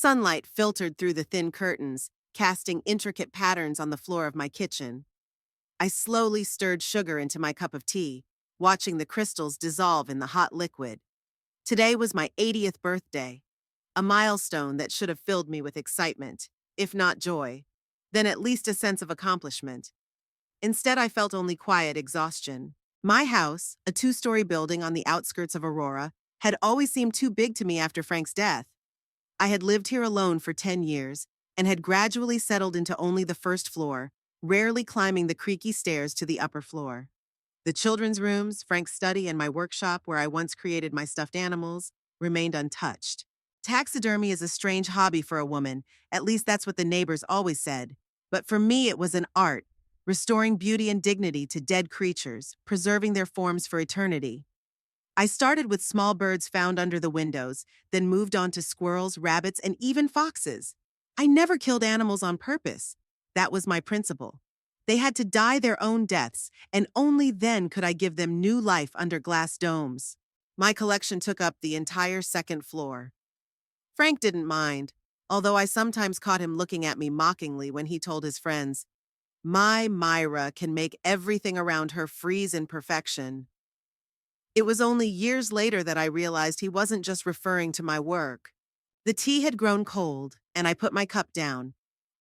Sunlight filtered through the thin curtains, casting intricate patterns on the floor of my kitchen. I slowly stirred sugar into my cup of tea, watching the crystals dissolve in the hot liquid. Today was my 80th birthday, a milestone that should have filled me with excitement, if not joy, then at least a sense of accomplishment. Instead, I felt only quiet exhaustion. My house, a two-story building on the outskirts of Aurora, had always seemed too big to me after Frank's death. I had lived here alone for 10 years and had gradually settled into only the first floor, rarely climbing the creaky stairs to the upper floor. The children's rooms, Frank's study, and my workshop where I once created my stuffed animals remained untouched. Taxidermy is a strange hobby for a woman, at least that's what the neighbors always said. But for me, it was an art, restoring beauty and dignity to dead creatures, preserving their forms for eternity. I started with small birds found under the windows, then moved on to squirrels, rabbits, and even foxes. I never killed animals on purpose. That was my principle. They had to die their own deaths, and only then could I give them new life under glass domes. My collection took up the entire second floor. Frank didn't mind, although I sometimes caught him looking at me mockingly when he told his friends, "My Myra can make everything around her freeze in perfection." It was only years later that I realized he wasn't just referring to my work. The tea had grown cold, and I put my cup down.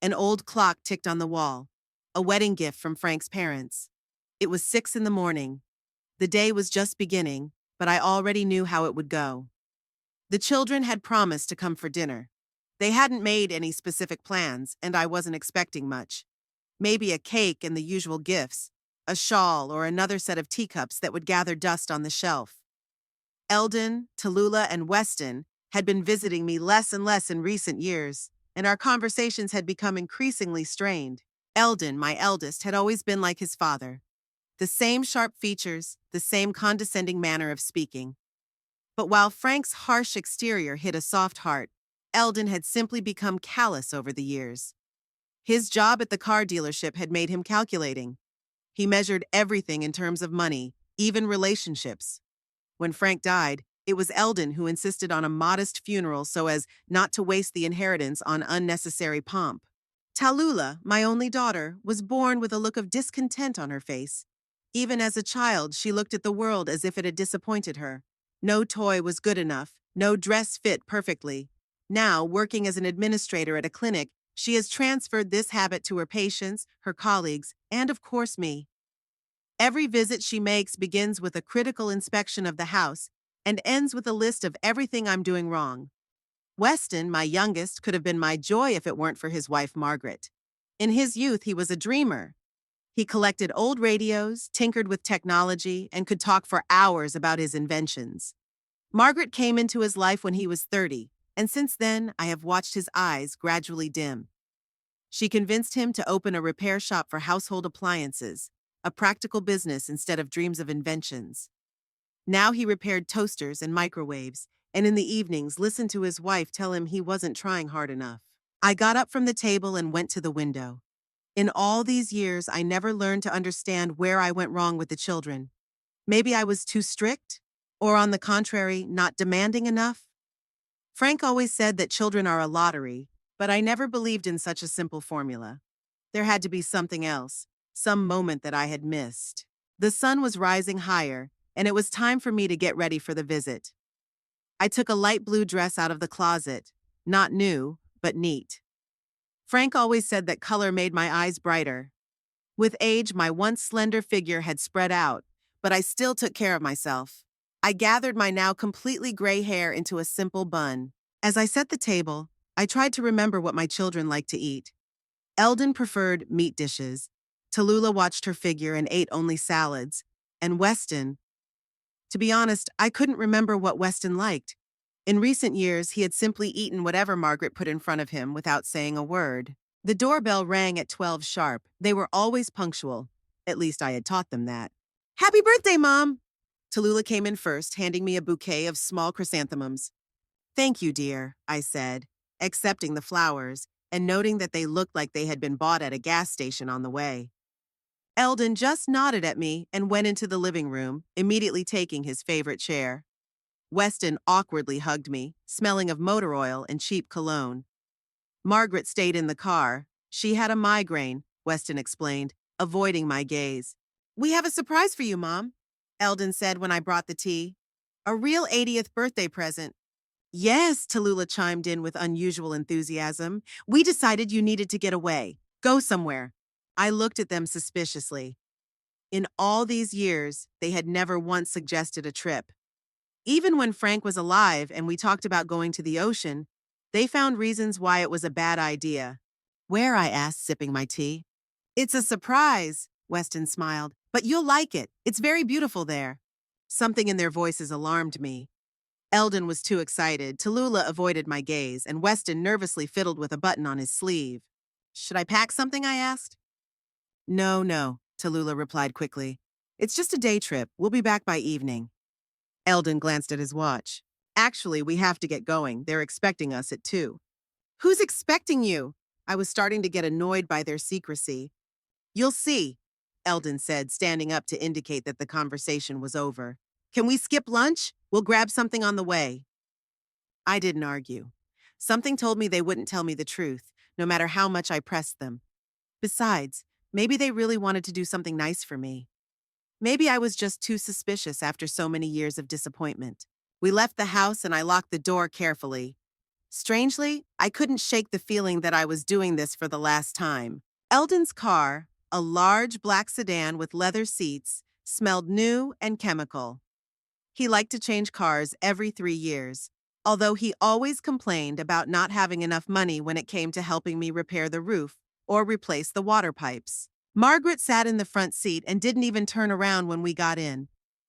An old clock ticked on the wall, a wedding gift from Frank's parents. It was 6 in the morning. The day was just beginning, but I already knew how it would go. The children had promised to come for dinner. They hadn't made any specific plans, and I wasn't expecting much. Maybe a cake and the usual gifts, a shawl or another set of teacups that would gather dust on the shelf. Eldon, Tallulah, and Weston had been visiting me less and less in recent years, and our conversations had become increasingly strained. Eldon, my eldest, had always been like his father. The same sharp features, the same condescending manner of speaking. But while Frank's harsh exterior hid a soft heart, Eldon had simply become callous over the years. His job at the car dealership had made him calculating. He measured everything in terms of money, even relationships. When Frank died, it was Eldon who insisted on a modest funeral so as not to waste the inheritance on unnecessary pomp. Tallulah, my only daughter, was born with a look of discontent on her face. Even as a child, she looked at the world as if it had disappointed her. No toy was good enough, no dress fit perfectly. Now, working as an administrator at a clinic, she has transferred this habit to her patients, her colleagues, and of course me. Every visit she makes begins with a critical inspection of the house and ends with a list of everything I'm doing wrong. Weston, my youngest, could have been my joy if it weren't for his wife, Margaret. In his youth, he was a dreamer. He collected old radios, tinkered with technology, and could talk for hours about his inventions. Margaret came into his life when he was 30, and since then, I have watched his eyes gradually dim. She convinced him to open a repair shop for household appliances, a practical business instead of dreams of inventions. Now he repaired toasters and microwaves, and in the evenings listened to his wife tell him he wasn't trying hard enough. I got up from the table and went to the window. In all these years, I never learned to understand where I went wrong with the children. Maybe I was too strict, or on the contrary, not demanding enough. Frank always said that children are a lottery, but I never believed in such a simple formula. There had to be something else, some moment that I had missed. The sun was rising higher, and it was time for me to get ready for the visit. I took a light blue dress out of the closet, not new, but neat. Frank always said that color made my eyes brighter. With age, my once slender figure had spread out, but I still took care of myself. I gathered my now completely gray hair into a simple bun. As I set the table, I tried to remember what my children liked to eat. Eldon preferred meat dishes. Tallulah watched her figure and ate only salads. And Weston, to be honest, I couldn't remember what Weston liked. In recent years, he had simply eaten whatever Margaret put in front of him without saying a word. The doorbell rang at 12 sharp. They were always punctual. At least I had taught them that. "Happy birthday, Mom!" Tallulah came in first, handing me a bouquet of small chrysanthemums. "Thank you, dear," I said, accepting the flowers and noting that they looked like they had been bought at a gas station on the way. Eldon just nodded at me and went into the living room, immediately taking his favorite chair. Weston awkwardly hugged me, smelling of motor oil and cheap cologne. Margaret stayed in the car. She had a migraine, Weston explained, avoiding my gaze. We have a surprise for you, Mom, Eldon said when I brought the tea. A real 80th birthday present. Yes, Tallulah chimed in with unusual enthusiasm. We decided you needed to get away. Go somewhere. I looked at them suspiciously. In all these years, they had never once suggested a trip. Even when Frank was alive and we talked about going to the ocean, they found reasons why it was a bad idea. Where? I asked, sipping my tea. It's a surprise, Weston smiled, but you'll like it. It's very beautiful there. Something in their voices alarmed me. Eldon was too excited, Tallulah avoided my gaze, and Weston nervously fiddled with a button on his sleeve. Should I pack something? I asked. No, Tallulah replied quickly. It's just a day trip. We'll be back by evening. Eldon glanced at his watch. Actually, we have to get going. They're expecting us at 2. Who's expecting you? I was starting to get annoyed by their secrecy. You'll see, Eldon said, standing up to indicate that the conversation was over. Can we skip lunch? We'll grab something on the way. I didn't argue. Something told me they wouldn't tell me the truth, no matter how much I pressed them. Besides, maybe they really wanted to do something nice for me. Maybe I was just too suspicious after so many years of disappointment. We left the house and I locked the door carefully. Strangely, I couldn't shake the feeling that I was doing this for the last time. Eldon's car, a large black sedan with leather seats, smelled new and chemical. He liked to change cars every 3 years, although he always complained about not having enough money when it came to helping me repair the roof or replace the water pipes. Margaret sat in the front seat and didn't even turn around when we got in.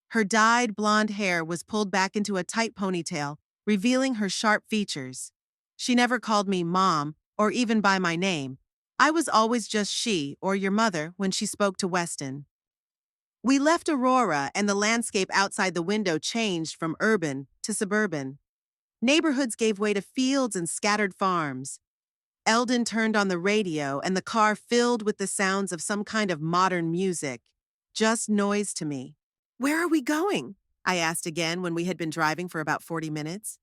Her dyed blonde hair was pulled back into a tight ponytail, revealing her sharp features. She never called me Mom or even by my name. I was always just she or your mother when she spoke to Weston. We left Aurora and the landscape outside the window changed from urban to suburban. Neighborhoods gave way to fields and scattered farms. Eldon turned on the radio and the car filled with the sounds of some kind of modern music. Just noise to me. Where are we going? I asked again when we had been driving for about 40 minutes.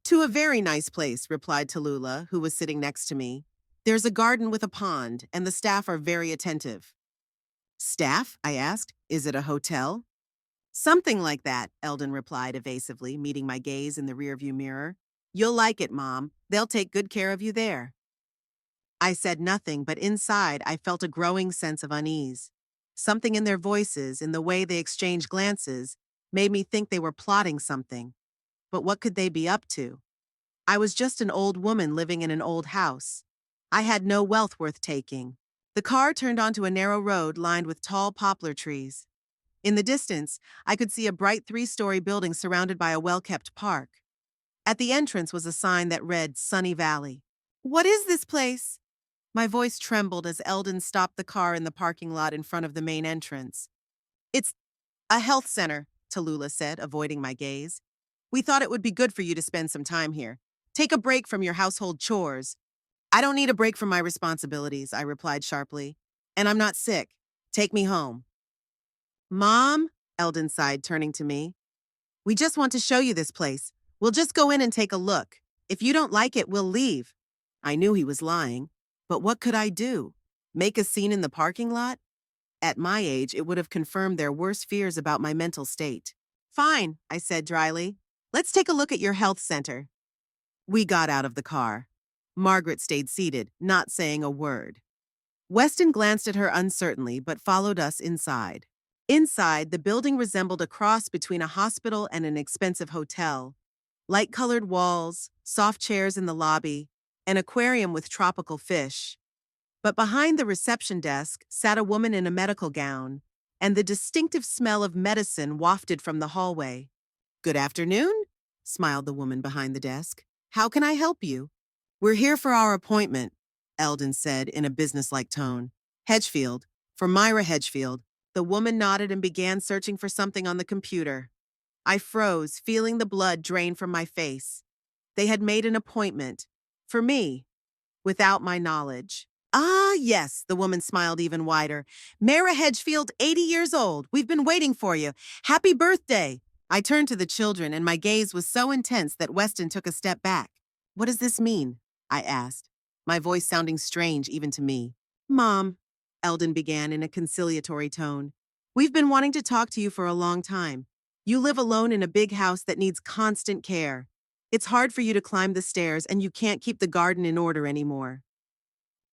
To a very nice place, replied Tallulah, who was sitting next to me. There's a garden with a pond, and the staff are very attentive. Staff? I asked. Is it a hotel? Something like that, Eldon replied evasively, meeting my gaze in the rearview mirror. You'll like it, Mom. They'll take good care of you there. I said nothing, but inside I felt a growing sense of unease. Something in their voices, in the way they exchanged glances, made me think they were plotting something. But what could they be up to? I was just an old woman living in an old house. I had no wealth worth taking. The car turned onto a narrow road lined with tall poplar trees. In the distance, I could see a bright 3-story building surrounded by a well-kept park. At the entrance was a sign that read Sunny Valley. What is this place? My voice trembled as Eldon stopped the car in the parking lot in front of the main entrance. It's a health center, Tallulah said, avoiding my gaze. We thought it would be good for you to spend some time here. Take a break from your household chores. I don't need a break from my responsibilities, I replied sharply. And I'm not sick. Take me home. Mom, Eldon sighed, turning to me. We just want to show you this place. We'll just go in and take a look. If you don't like it, we'll leave. I knew he was lying. But what could I do? Make a scene in the parking lot? At my age, it would have confirmed their worst fears about my mental state. Fine, I said dryly. Let's take a look at your health center. We got out of the car. Margaret stayed seated, not saying a word. Weston glanced at her uncertainly, but followed us inside. Inside, the building resembled a cross between a hospital and an expensive hotel. Light-colored walls, soft chairs in the lobby, an aquarium with tropical fish. But behind the reception desk sat a woman in a medical gown, and the distinctive smell of medicine wafted from the hallway. Good afternoon, smiled the woman behind the desk. How can I help you? We're here for our appointment, Eldon said in a businesslike tone. Hedgefield, for Myra Hedgefield. The woman nodded and began searching for something on the computer. I froze, feeling the blood drain from my face. They had made an appointment. For me, without my knowledge. Ah, yes, the woman smiled even wider. Myra Hedgefield, 80 years old. We've been waiting for you. Happy birthday. I turned to the children, and my gaze was so intense that Weston took a step back. What does this mean? I asked, my voice sounding strange even to me. Mom, Eldon began in a conciliatory tone, we've been wanting to talk to you for a long time. You live alone in a big house that needs constant care. It's hard for you to climb the stairs, and you can't keep the garden in order anymore.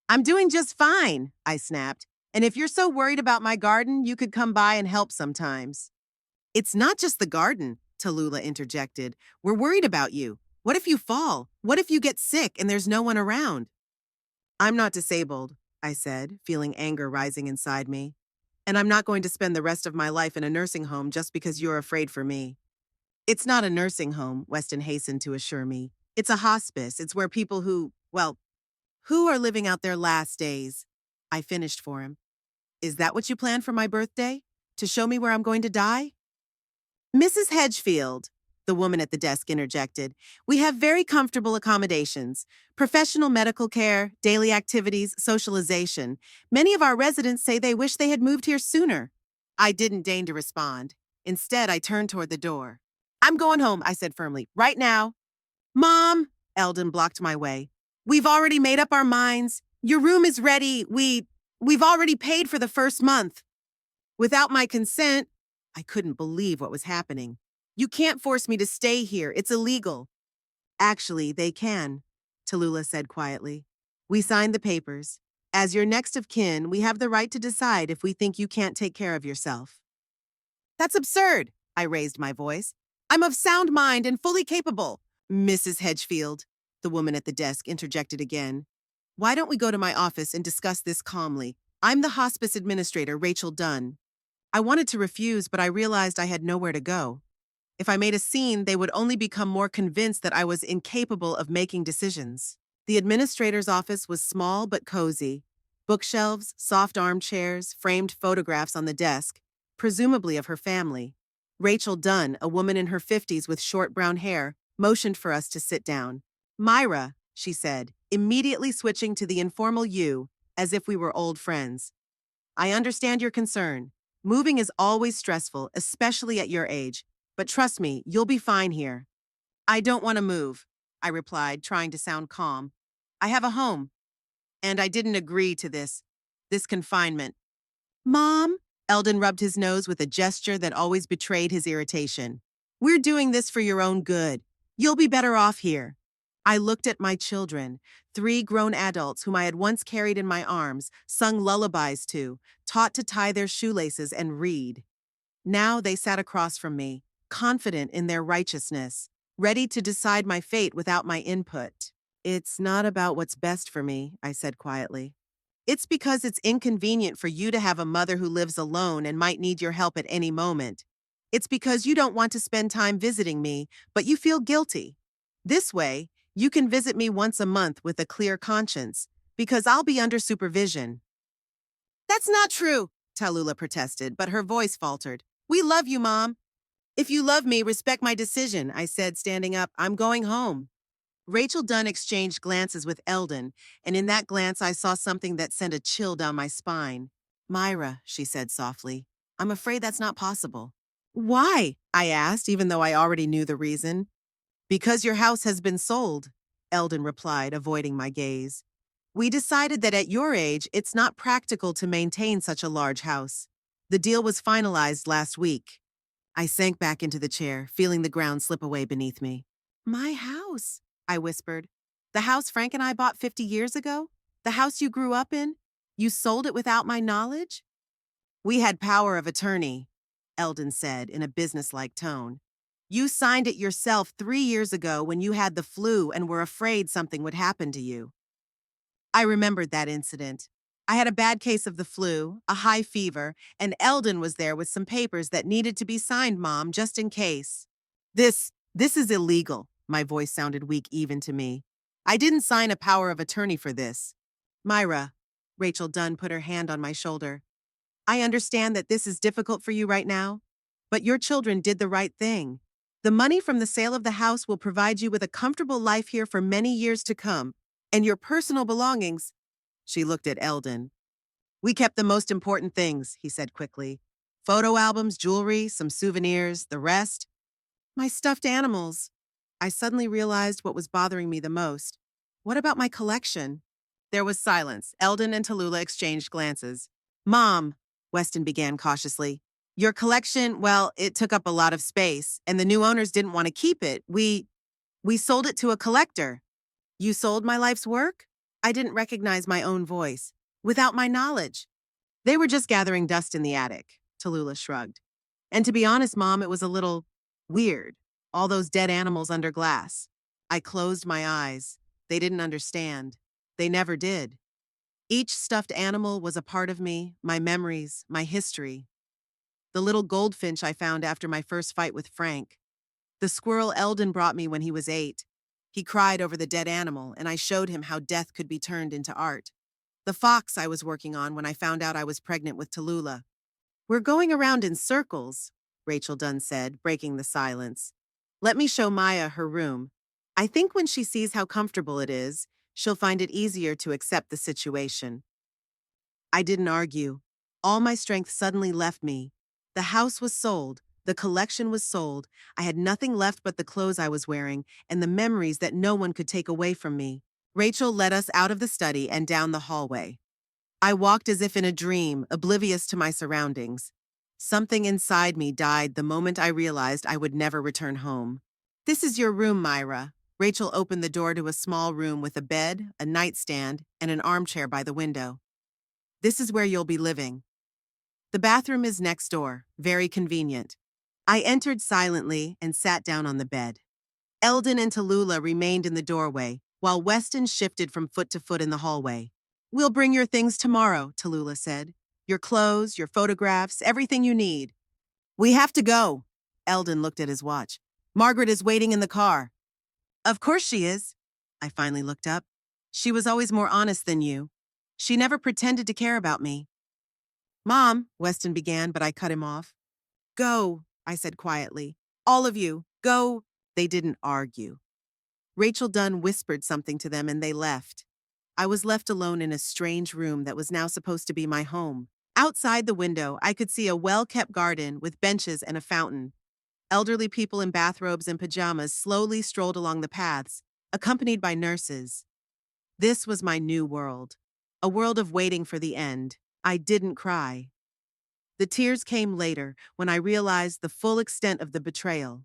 I'm doing just fine, I snapped. And if you're so worried about my garden, you could come by and help sometimes. It's not just the garden, Tallulah interjected. We're worried about you. What if you fall? What if you get sick and there's no one around? I'm not disabled, I said, feeling anger rising inside me. And I'm not going to spend the rest of my life in a nursing home just because you're afraid for me. It's not a nursing home, Weston hastened to assure me. It's a hospice. It's where people who are living out their last days. I finished for him. Is that what you planned for my birthday? To show me where I'm going to die? Mrs. Hedgefield, the woman at the desk interjected, we have very comfortable accommodations, professional medical care, daily activities, socialization. Many of our residents say they wish they had moved here sooner. I didn't deign to respond. Instead, I turned toward the door. I'm going home, I said firmly, right now. Mom, Eldon blocked my way. We've already made up our minds. Your room is ready. We've already paid for the first month. Without my consent, I couldn't believe what was happening. You can't force me to stay here. It's illegal. Actually, they can, Tallulah said quietly. We signed the papers. As your next of kin, we have the right to decide if we think you can't take care of yourself. That's absurd, I raised my voice. I'm of sound mind and fully capable. Mrs. Hedgefield, the woman at the desk interjected again. Why don't we go to my office and discuss this calmly? I'm the hospice administrator, Rachel Dunn. I wanted to refuse, but I realized I had nowhere to go. If I made a scene, they would only become more convinced that I was incapable of making decisions. The administrator's office was small but cozy. Bookshelves, soft armchairs, framed photographs on the desk, presumably of her family. Rachel Dunn, a woman in her 50s with short brown hair, motioned for us to sit down. Myra, she said, immediately switching to the informal you, as if we were old friends. I understand your concern. Moving is always stressful, especially at your age. But trust me, you'll be fine here. I don't want to move, I replied, trying to sound calm. I have a home. And I didn't agree to this confinement. Mom? Eldon rubbed his nose with a gesture that always betrayed his irritation. We're doing this for your own good. You'll be better off here. I looked at my children, 3 grown adults whom I had once carried in my arms, sung lullabies to, taught to tie their shoelaces and read. Now they sat across from me, confident in their righteousness, ready to decide my fate without my input. It's not about what's best for me, I said quietly. It's because it's inconvenient for you to have a mother who lives alone and might need your help at any moment. It's because you don't want to spend time visiting me, but you feel guilty. This way, you can visit me once a month with a clear conscience, because I'll be under supervision. That's not true, Tallulah protested, but her voice faltered. We love you, Mom. If you love me, respect my decision, I said, standing up. I'm going home. Rachel Dunn exchanged glances with Eldon, and in that glance I saw something that sent a chill down my spine. Myra, she said softly, I'm afraid that's not possible. Why? I asked, even though I already knew the reason. Because your house has been sold, Eldon replied, avoiding my gaze. We decided that at your age, it's not practical to maintain such a large house. The deal was finalized last week. I sank back into the chair, feeling the ground slip away beneath me. My house, I whispered. The house Frank and I bought 50 years ago? The house you grew up in? You sold it without my knowledge? We had power of attorney, Eldon said in a businesslike tone. You signed it yourself 3 years ago when you had the flu and were afraid something would happen to you. I remembered that incident. I had a bad case of the flu, a high fever, and Eldon was there with some papers that needed to be signed, Mom, just in case. This is illegal. My voice sounded weak even to me. I didn't sign a power of attorney for this. Myra, Rachel Dunn put her hand on my shoulder. I understand that this is difficult for you right now, but your children did the right thing. The money from the sale of the house will provide you with a comfortable life here for many years to come, and your personal belongings. She looked at Eldon. We kept the most important things, he said quickly. Photo albums, jewelry, some souvenirs, the rest. My stuffed animals. I suddenly realized what was bothering me the most. What about my collection? There was silence. Eldon and Tallulah exchanged glances. Mom, Weston began cautiously. Your collection, well, it took up a lot of space, and the new owners didn't want to keep it. We sold it to a collector. You sold my life's work? I didn't recognize my own voice. Without my knowledge. They were just gathering dust in the attic, Tallulah shrugged. And to be honest, Mom, it was a little weird. All those dead animals under glass. I closed my eyes. They didn't understand. They never did. Each stuffed animal was a part of me, my memories, my history. The little goldfinch I found after my first fight with Frank. The squirrel Eldon brought me when he was 8. He cried over the dead animal, and I showed him how death could be turned into art. The fox I was working on when I found out I was pregnant with Tallulah. We're going around in circles, Rachel Dunn said, breaking the silence. Let me show Maya her room. I think when she sees how comfortable it is, she'll find it easier to accept the situation. I didn't argue. All my strength suddenly left me. The house was sold. The collection was sold. I had nothing left but the clothes I was wearing and the memories that no one could take away from me. Rachel led us out of the study and down the hallway. I walked as if in a dream, oblivious to my surroundings. Something inside me died the moment I realized I would never return home. This is your room, Myra. Rachel opened the door to a small room with a bed, a nightstand, and an armchair by the window. This is where you'll be living. The bathroom is next door, very convenient. I entered silently and sat down on the bed. Eldon and Tallulah remained in the doorway, while Weston shifted from foot to foot in the hallway. We'll bring your things tomorrow, Tallulah said. Your clothes, your photographs, everything you need. We have to go. Eldon looked at his watch. Margaret is waiting in the car. Of course she is. I finally looked up. She was always more honest than you. She never pretended to care about me. Mom, Weston began, but I cut him off. Go, I said quietly. All of you, go. They didn't argue. Rachel Dunn whispered something to them and they left. I was left alone in a strange room that was now supposed to be my home. Outside the window, I could see a well-kept garden with benches and a fountain. Elderly people in bathrobes and pajamas slowly strolled along the paths, accompanied by nurses. This was my new world, a world of waiting for the end. I didn't cry. The tears came later when I realized the full extent of the betrayal.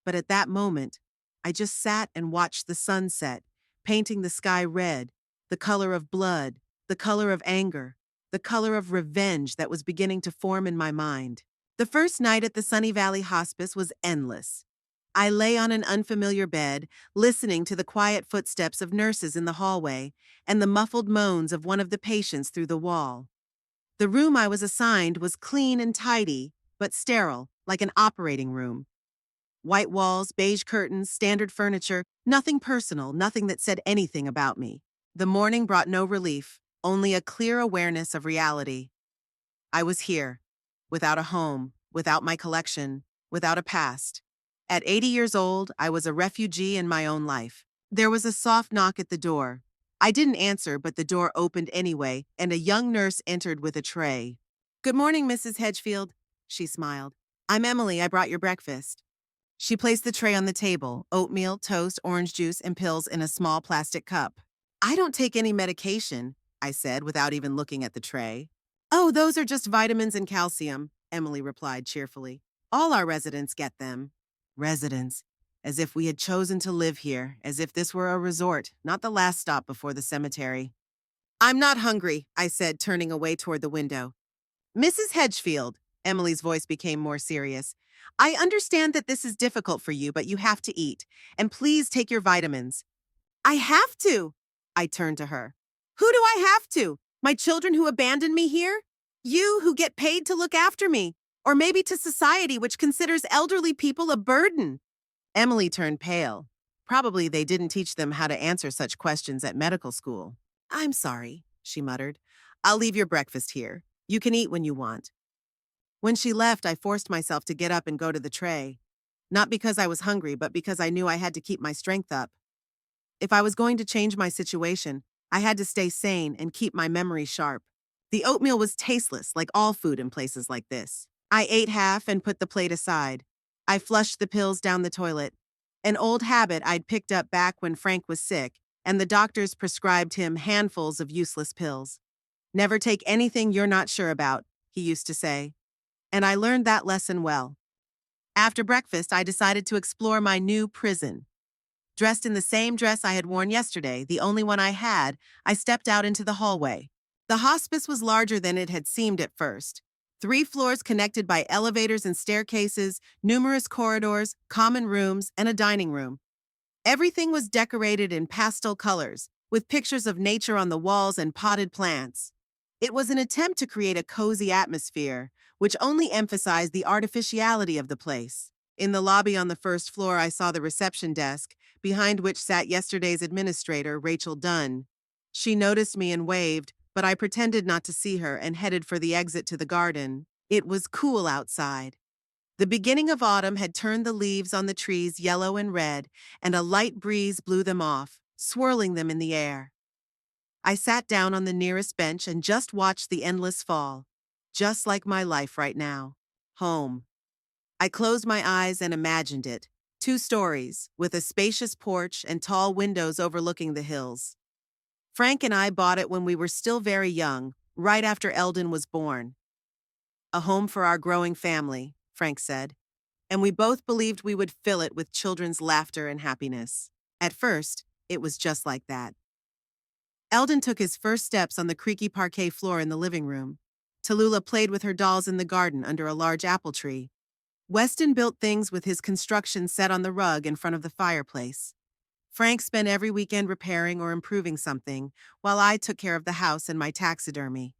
But at that moment, I just sat and watched the sunset, painting the sky red, the color of blood, the color of anger, the color of revenge that was beginning to form in my mind. The first night at the Sunny Valley Hospice was endless. I lay on an unfamiliar bed, listening to the quiet footsteps of nurses in the hallway and the muffled moans of one of the patients through the wall. The room I was assigned was clean and tidy, but sterile, like an operating room. White walls, beige curtains, standard furniture, nothing personal, nothing that said anything about me. The morning brought no relief, only a clear awareness of reality. I was here, without a home, without my collection, without a past. At 80 years old, I was a refugee in my own life. There was a soft knock at the door. I didn't answer, but the door opened anyway, and a young nurse entered with a tray. Good morning, Mrs. Hedgefield, she smiled. I'm Emily, I brought your breakfast. She placed the tray on the table, oatmeal, toast, orange juice, and pills in a small plastic cup. I don't take any medication, I said without even looking at the tray. Oh, those are just vitamins and calcium, Emily replied cheerfully. All our residents get them. Residents. As if we had chosen to live here, as if this were a resort, not the last stop before the cemetery. I'm not hungry, I said, turning away toward the window. Mrs. Hedgefield, Emily's voice became more serious. I understand that this is difficult for you, but you have to eat. And please take your vitamins. I have to. I turned to her. Who do I have to? My children who abandoned me here? You who get paid to look after me? Or maybe to society which considers elderly people a burden? Emily turned pale. Probably they didn't teach them how to answer such questions at medical school. I'm sorry, she muttered. I'll leave your breakfast here. You can eat when you want. When she left, I forced myself to get up and go to the tray. Not because I was hungry, but because I knew I had to keep my strength up. If I was going to change my situation, I had to stay sane and keep my memory sharp. The oatmeal was tasteless, like all food in places like this. I ate half and put the plate aside. I flushed the pills down the toilet, an old habit I'd picked up back when Frank was sick, and the doctors prescribed him handfuls of useless pills. Never take anything you're not sure about, he used to say. And I learned that lesson well. After breakfast, I decided to explore my new prison. Dressed in the same dress I had worn yesterday, the only one I had, I stepped out into the hallway. The hospice was larger than it had seemed at first. 3 floors connected by elevators and staircases, numerous corridors, common rooms, and a dining room. Everything was decorated in pastel colors, with pictures of nature on the walls and potted plants. It was an attempt to create a cozy atmosphere, which only emphasized the artificiality of the place. In the lobby on the first floor, I saw the reception desk, behind which sat yesterday's administrator, Rachel Dunn. She noticed me and waved, but I pretended not to see her and headed for the exit to the garden. It was cool outside. The beginning of autumn had turned the leaves on the trees yellow and red, and a light breeze blew them off, swirling them in the air. I sat down on the nearest bench and just watched the endless fall, just like my life right now. Home. I closed my eyes and imagined it. 2 stories, with a spacious porch and tall windows overlooking the hills. Frank and I bought it when we were still very young, right after Eldon was born. A home for our growing family, Frank said, and we both believed we would fill it with children's laughter and happiness. At first, it was just like that. Eldon took his first steps on the creaky parquet floor in the living room. Tallulah played with her dolls in the garden under a large apple tree. Weston built things with his construction set on the rug in front of the fireplace. Frank spent every weekend repairing or improving something, while I took care of the house and my taxidermy.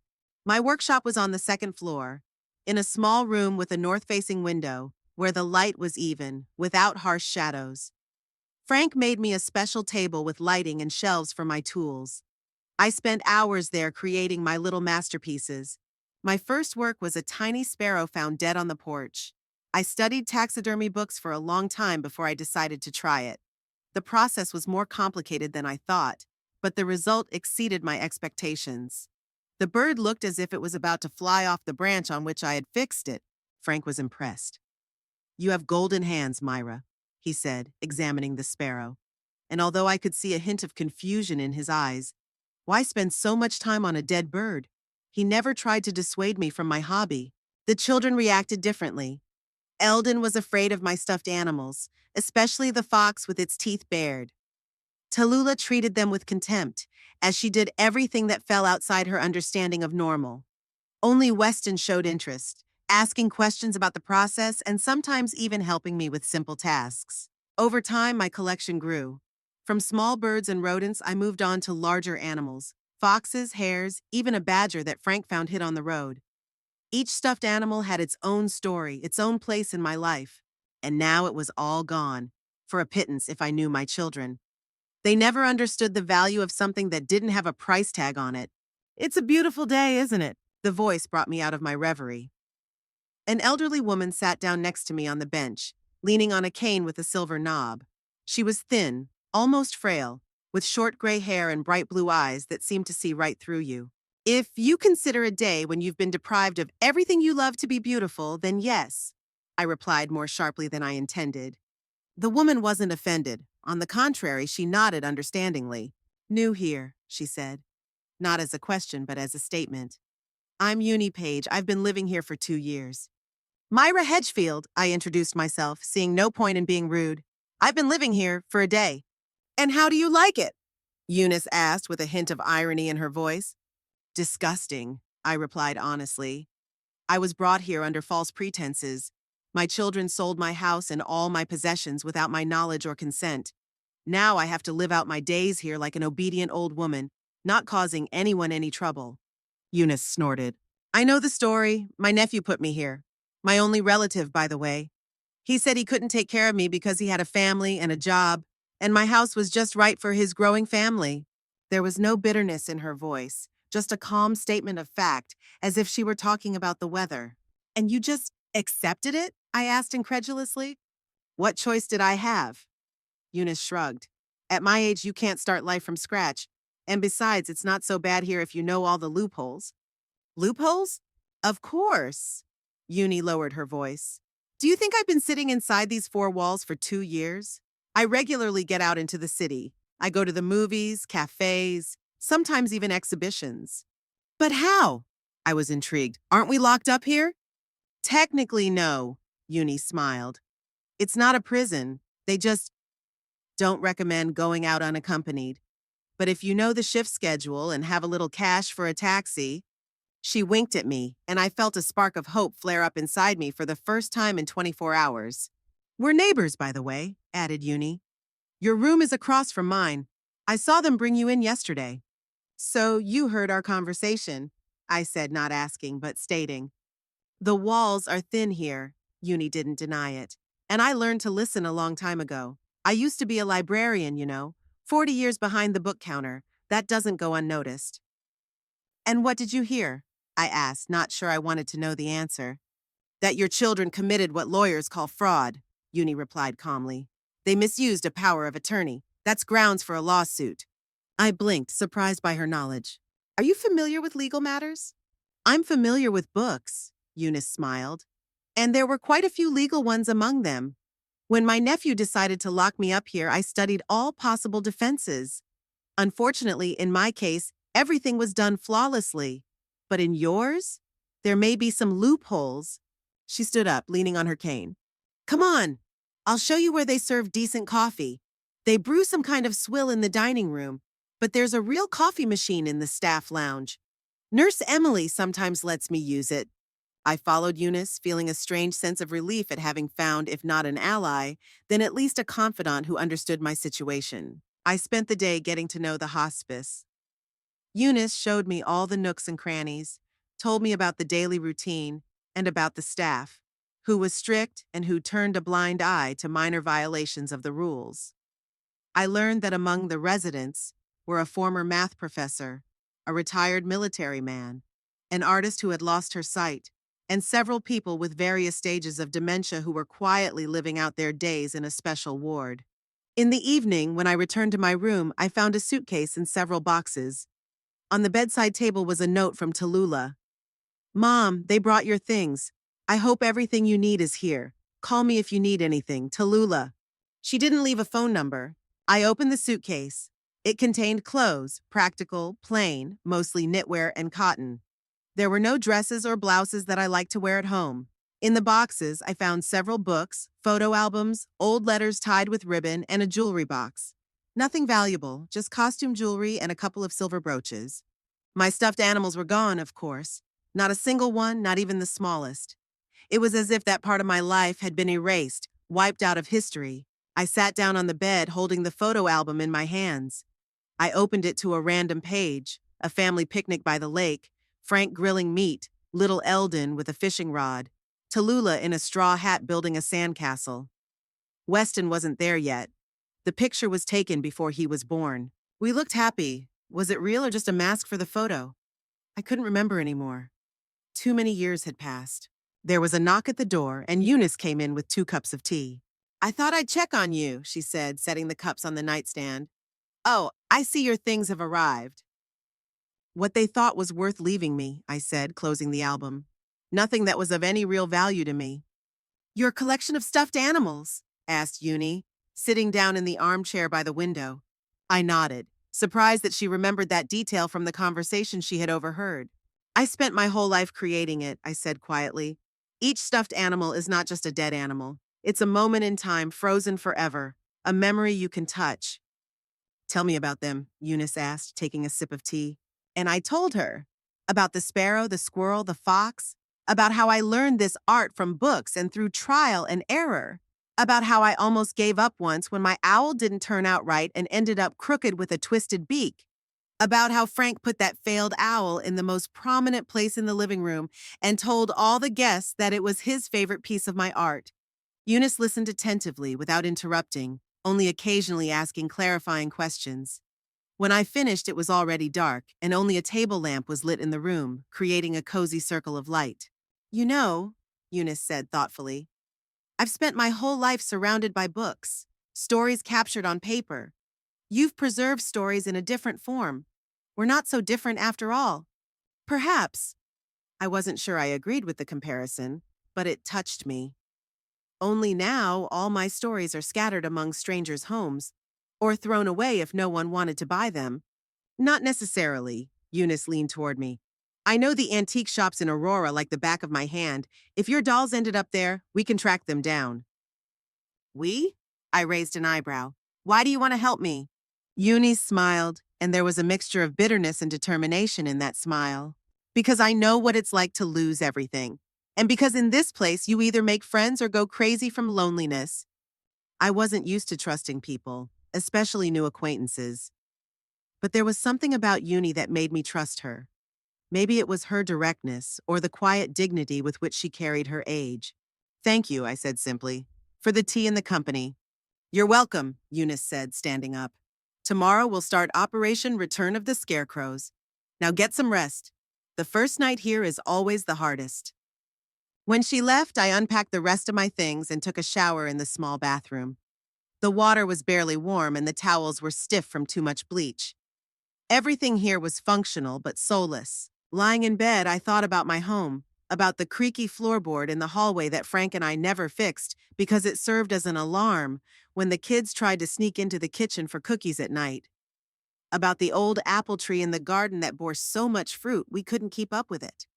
My workshop was on the second floor, in a small room with a north-facing window, where the light was even, without harsh shadows. Frank made me a special table with lighting and shelves for my tools. I spent hours there creating my little masterpieces. My first work was a tiny sparrow found dead on the porch. I studied taxidermy books for a long time before I decided to try it. The process was more complicated than I thought, but the result exceeded my expectations. The bird looked as if it was about to fly off the branch on which I had fixed it. Frank was impressed. "You have golden hands, Myra," he said, examining the sparrow. And although I could see a hint of confusion in his eyes, why spend so much time on a dead bird? He never tried to dissuade me from my hobby. The children reacted differently. Eldon was afraid of my stuffed animals, especially the fox with its teeth bared. Tallulah treated them with contempt, as she did everything that fell outside her understanding of normal. Only Weston showed interest, asking questions about the process and sometimes even helping me with simple tasks. Over time, my collection grew. From small birds and rodents, I moved on to larger animals, foxes, hares, even a badger that Frank found hid on the road. Each stuffed animal had its own story, its own place in my life. And now it was all gone, for a pittance if I knew my children. They never understood the value of something that didn't have a price tag on it. "It's a beautiful day, isn't it?" The voice brought me out of my reverie. An elderly woman sat down next to me on the bench, leaning on a cane with a silver knob. She was thin, almost frail, with short gray hair and bright blue eyes that seemed to see right through you. "If you consider a day when you've been deprived of everything you love to be beautiful, then yes," I replied more sharply than I intended. The woman wasn't offended. On the contrary, she nodded understandingly. "New here," she said. Not as a question, but as a statement. "I'm Uni Page. I've been living here for 2 years." "Myra Hedgefield," I introduced myself, seeing no point in being rude. "I've been living here for a day." "And how do you like it?" Eunice asked with a hint of irony in her voice. "Disgusting," I replied honestly. "I was brought here under false pretenses. My children sold my house and all my possessions without my knowledge or consent. Now I have to live out my days here like an obedient old woman, not causing anyone any trouble." Eunice snorted. "I know the story. My nephew put me here. My only relative, by the way. He said he couldn't take care of me because he had a family and a job, and my house was just right for his growing family." There was no bitterness in her voice, just a calm statement of fact, as if she were talking about the weather. "And you just accepted it?" I asked incredulously. "What choice did I have?" Eunice shrugged. "At my age, you can't start life from scratch. And besides, it's not so bad here if you know all the loopholes." "Loopholes?" "Of course." Uni lowered her voice. Do you think I've been sitting inside these four walls for 2 years? I regularly get out into the city. I go to the movies, cafes, sometimes even exhibitions. But how? I was intrigued. Aren't we locked up here? Technically, no, Uni smiled. It's not a prison. They just don't recommend going out unaccompanied. But if you know the shift schedule and have a little cash for a taxi, she winked at me, and I felt a spark of hope flare up inside me for the first time in 24 hours. We're neighbors, by the way, added Uni. Your room is across from mine. I saw them bring you in yesterday. So you heard our conversation, I said, not asking, but stating. The walls are thin here. Uni didn't deny it. And I learned to listen a long time ago. I used to be a librarian, 40 years behind the book counter. That doesn't go unnoticed. And what did you hear? I asked, not sure I wanted to know the answer. That your children committed what lawyers call fraud, Uni replied calmly. They misused a power of attorney. That's grounds for a lawsuit. I blinked, surprised by her knowledge. Are you familiar with legal matters? I'm familiar with books, Eunice smiled. And there were quite a few legal ones among them. When my nephew decided to lock me up here, I studied all possible defenses. Unfortunately, in my case, everything was done flawlessly. But in yours, there may be some loopholes. She stood up, leaning on her cane. Come on, I'll show you where they serve decent coffee. They brew some kind of swill in the dining room, but there's a real coffee machine in the staff lounge. Nurse Emily sometimes lets me use it. I followed Eunice, feeling a strange sense of relief at having found, if not an ally, then at least a confidant who understood my situation. I spent the day getting to know the hospice. Eunice showed me all the nooks and crannies, told me about the daily routine, and about the staff, who was strict and who turned a blind eye to minor violations of the rules. I learned that among the residents were a former math professor, a retired military man, an artist who had lost her sight, and several people with various stages of dementia who were quietly living out their days in a special ward. In the evening, when I returned to my room, I found a suitcase and several boxes. On the bedside table was a note from Tallulah. Mom, they brought your things. I hope everything you need is here. Call me if you need anything, Tallulah. She didn't leave a phone number. I opened the suitcase. It contained clothes, practical, plain, mostly knitwear and cotton. There were no dresses or blouses that I liked to wear at home. In the boxes, I found several books, photo albums, old letters tied with ribbon, and a jewelry box. Nothing valuable, just costume jewelry and a couple of silver brooches. My stuffed animals were gone, of course. Not a single one, not even the smallest. It was as if that part of my life had been erased, wiped out of history. I sat down on the bed holding the photo album in my hands. I opened it to a random page, a family picnic by the lake, Frank grilling meat, little Eldon with a fishing rod, Tallulah in a straw hat building a sandcastle. Weston wasn't there yet. The picture was taken before he was born. We looked happy. Was it real or just a mask for the photo? I couldn't remember anymore. Too many years had passed. There was a knock at the door, and Eunice came in with 2 cups of tea. I thought I'd check on you, she said, setting the cups on the nightstand. Oh, I see your things have arrived. What they thought was worth leaving me, I said, closing the album. Nothing that was of any real value to me. Your collection of stuffed animals? Asked Uni, sitting down in the armchair by the window. I nodded, surprised that she remembered that detail from the conversation she had overheard. I spent my whole life creating it, I said quietly. Each stuffed animal is not just a dead animal. It's a moment in time frozen forever, a memory you can touch. Tell me about them, Eunice asked, taking a sip of tea. And I told her about the sparrow, the squirrel, the fox, about how I learned this art from books and through trial and error, about how I almost gave up once when my owl didn't turn out right and ended up crooked with a twisted beak, about how Frank put that failed owl in the most prominent place in the living room and told all the guests that it was his favorite piece of my art. Eunice listened attentively without interrupting, only occasionally asking clarifying questions. When I finished, it was already dark, and only a table lamp was lit in the room, creating a cozy circle of light. You know, Eunice said thoughtfully, I've spent my whole life surrounded by books, stories captured on paper. You've preserved stories in a different form. We're not so different after all. Perhaps. I wasn't sure I agreed with the comparison, but it touched me. Only now, all my stories are scattered among strangers' homes, or thrown away if no one wanted to buy them. Not necessarily, Eunice leaned toward me. I know the antique shops in Aurora like the back of my hand. If your dolls ended up there, we can track them down. We? I raised an eyebrow. Why do you want to help me? Eunice smiled, and there was a mixture of bitterness and determination in that smile. Because I know what it's like to lose everything. And because in this place, you either make friends or go crazy from loneliness. I wasn't used to trusting people, especially new acquaintances. But there was something about Uni that made me trust her. Maybe it was her directness or the quiet dignity with which she carried her age. Thank you, I said simply, for the tea and the company. You're welcome, Eunice said, standing up. Tomorrow we'll start Operation Return of the Scarecrows. Now get some rest. The first night here is always the hardest. When she left, I unpacked the rest of my things and took a shower in the small bathroom. The water was barely warm and the towels were stiff from too much bleach. Everything here was functional but soulless. Lying in bed, I thought about my home, about the creaky floorboard in the hallway that Frank and I never fixed because it served as an alarm when the kids tried to sneak into the kitchen for cookies at night. About the old apple tree in the garden that bore so much fruit we couldn't keep up with it.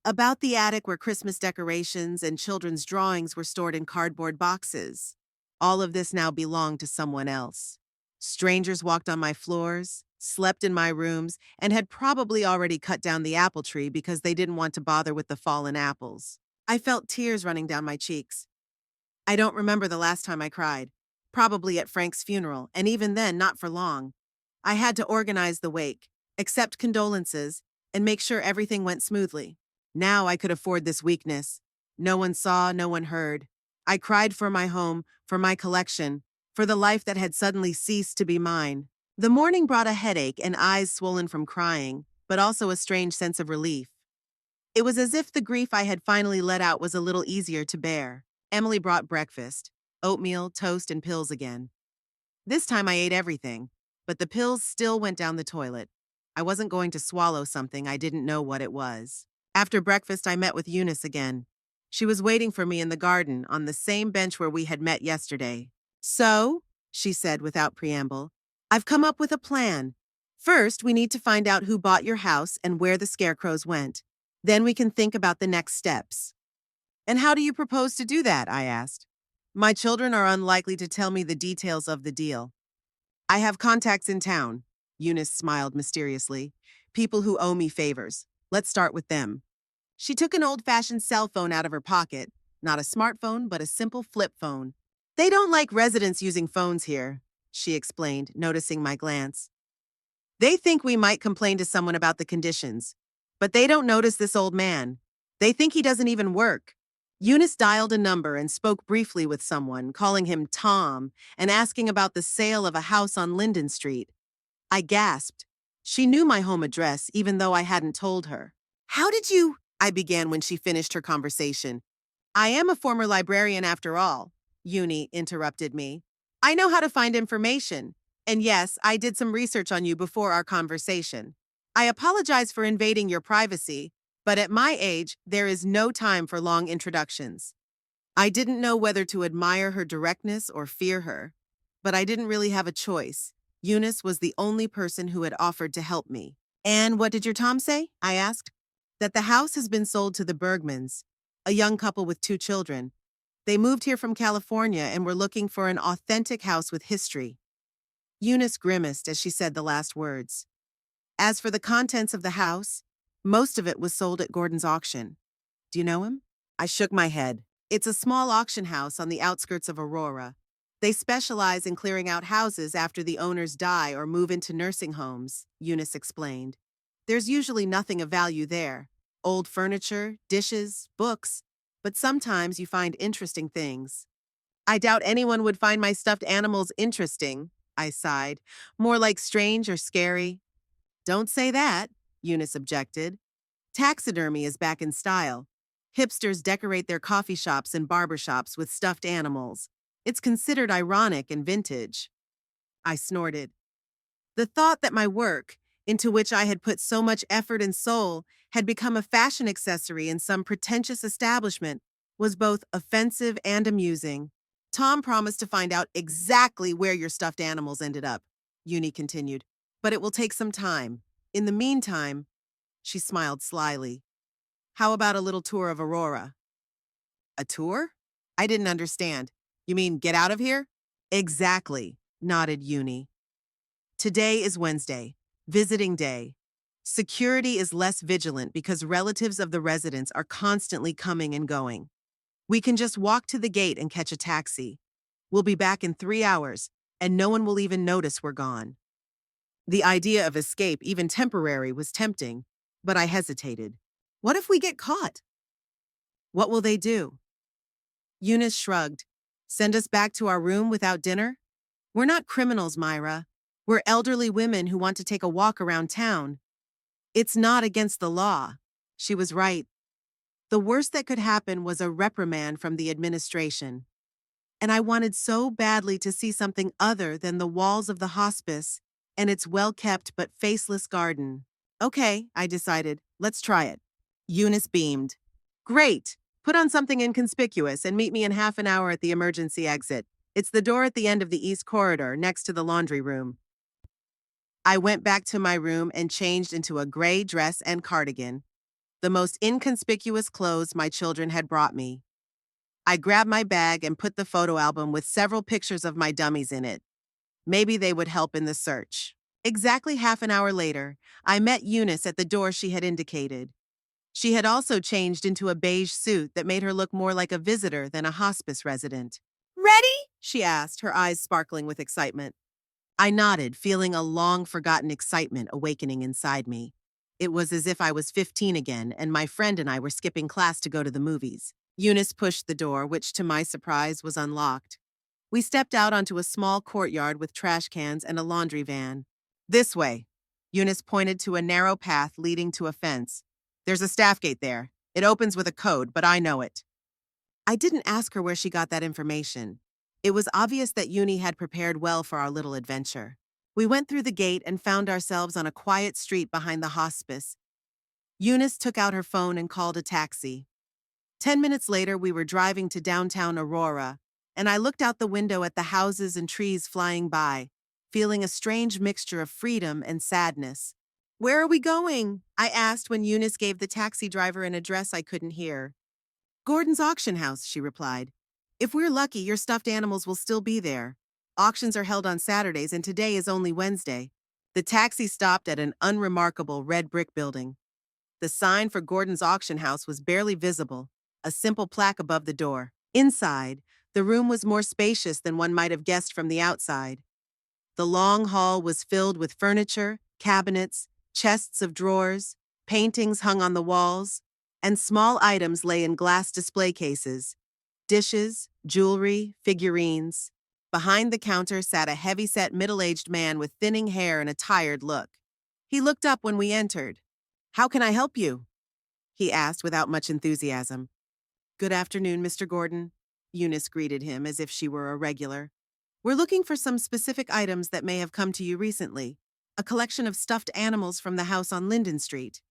About the attic where Christmas decorations and children's drawings were stored in cardboard boxes. All of this now belonged to someone else. Strangers walked on my floors, slept in my rooms, and had probably already cut down the apple tree because they didn't want to bother with the fallen apples. I felt tears running down my cheeks. I don't remember the last time I cried. Probably at Frank's funeral, and even then, not for long. I had to organize the wake, accept condolences, and make sure everything went smoothly. Now I could afford this weakness. No one saw, no one heard. I cried for my home, for my collection, for the life that had suddenly ceased to be mine. The morning brought a headache and eyes swollen from crying, but also a strange sense of relief. It was as if the grief I had finally let out was a little easier to bear. Emily brought breakfast, oatmeal, toast, and pills again. This time I ate everything, but the pills still went down the toilet. I wasn't going to swallow something I didn't know what it was. After breakfast, I met with Eunice again. She was waiting for me in the garden on the same bench where we had met yesterday. So, she said without preamble, I've come up with a plan. First, we need to find out who bought your house and where the scarecrows went. Then we can think about the next steps. And how do you propose to do that? I asked. My children are unlikely to tell me the details of the deal. I have contacts in town, Eunice smiled mysteriously. People who owe me favors. Let's start with them. She took an old-fashioned cell phone out of her pocket. Not a smartphone, but a simple flip phone. They don't like residents using phones here, she explained, noticing my glance. They think we might complain to someone about the conditions. But they don't notice this old man. They think he doesn't even work. Eunice dialed a number and spoke briefly with someone, calling him Tom, and asking about the sale of a house on Linden Street. I gasped. She knew my home address, even though I hadn't told her. How did you? I began when she finished her conversation. I am a former librarian after all, Uni interrupted me. I know how to find information. And yes, I did some research on you before our conversation. I apologize for invading your privacy, but at my age, there is no time for long introductions. I didn't know whether to admire her directness or fear her, but I didn't really have a choice. Eunice was the only person who had offered to help me. And what did your Tom say? I asked. That the house has been sold to the Bergmans, a young couple with 2 children. They moved here from California and were looking for an authentic house with history. Eunice grimaced as she said the last words. As for the contents of the house, most of it was sold at Gordon's auction. Do you know him? I shook my head. It's a small auction house on the outskirts of Aurora. They specialize in clearing out houses after the owners die or move into nursing homes, Eunice explained. There's usually nothing of value there. Old furniture, dishes, books, but sometimes you find interesting things. I doubt anyone would find my stuffed animals interesting, I sighed. More like strange or scary. Don't say that, Eunice objected. Taxidermy is back in style. Hipsters decorate their coffee shops and barber shops with stuffed animals. It's considered ironic and vintage. I snorted. The thought that my work, into which I had put so much effort and soul, had become a fashion accessory in some pretentious establishment was both offensive and amusing. Tom promised to find out exactly where your stuffed animals ended up, Uni continued, but it will take some time. In the meantime, she smiled slyly. How about a little tour of Aurora? A tour? I didn't understand. You mean get out of here? Exactly, nodded Uni. Today is Wednesday, visiting day. Security is less vigilant because relatives of the residents are constantly coming and going. We can just walk to the gate and catch a taxi. We'll be back in 3 hours, and no one will even notice we're gone. The idea of escape, even temporary, was tempting, but I hesitated. What if we get caught? What will they do? Eunice shrugged. Send us back to our room without dinner? We're not criminals, Myra. We're elderly women who want to take a walk around town. It's not against the law. She was right. The worst that could happen was a reprimand from the administration. And I wanted so badly to see something other than the walls of the hospice and its well-kept but faceless garden. Okay, I decided. Let's try it. Eunice beamed. Great. Put on something inconspicuous and meet me in half an hour at the emergency exit. It's the door at the end of the east corridor, next to the laundry room. I went back to my room and changed into a gray dress and cardigan, the most inconspicuous clothes my children had brought me. I grabbed my bag and put the photo album with several pictures of my dummies in it. Maybe they would help in the search. Exactly half an hour later, I met Eunice at the door she had indicated. She had also changed into a beige suit that made her look more like a visitor than a hospice resident. Ready? She asked, her eyes sparkling with excitement. I nodded, feeling a long-forgotten excitement awakening inside me. It was as if I was 15 again, and my friend and I were skipping class to go to the movies. Eunice pushed the door, which to my surprise was unlocked. We stepped out onto a small courtyard with trash cans and a laundry van. This way. Eunice pointed to a narrow path leading to a fence. There's a staff gate there. It opens with a code, but I know it. I didn't ask her where she got that information. It was obvious that Uni had prepared well for our little adventure. We went through the gate and found ourselves on a quiet street behind the hospice. Eunice took out her phone and called a taxi. 10 minutes later, we were driving to downtown Aurora, and I looked out the window at the houses and trees flying by, feeling a strange mixture of freedom and sadness. Where are we going? I asked when Eunice gave the taxi driver an address I couldn't hear. Gordon's auction house, she replied. If we're lucky, your stuffed animals will still be there. Auctions are held on Saturdays, and today is only Wednesday. The taxi stopped at an unremarkable red brick building. The sign for Gordon's auction house was barely visible, a simple plaque above the door. Inside, the room was more spacious than one might have guessed from the outside. The long hall was filled with furniture, cabinets, chests of drawers, paintings hung on the walls, and small items lay in glass display cases. Dishes, jewelry, figurines. Behind the counter sat a heavy-set middle-aged man with thinning hair and a tired look. He looked up when we entered. "How can I help you?" he asked without much enthusiasm. "Good afternoon, Mr. Gordon," Eunice greeted him as if she were a regular. "We're looking for some specific items that may have come to you recently. A collection of stuffed animals from the house on Linden Street."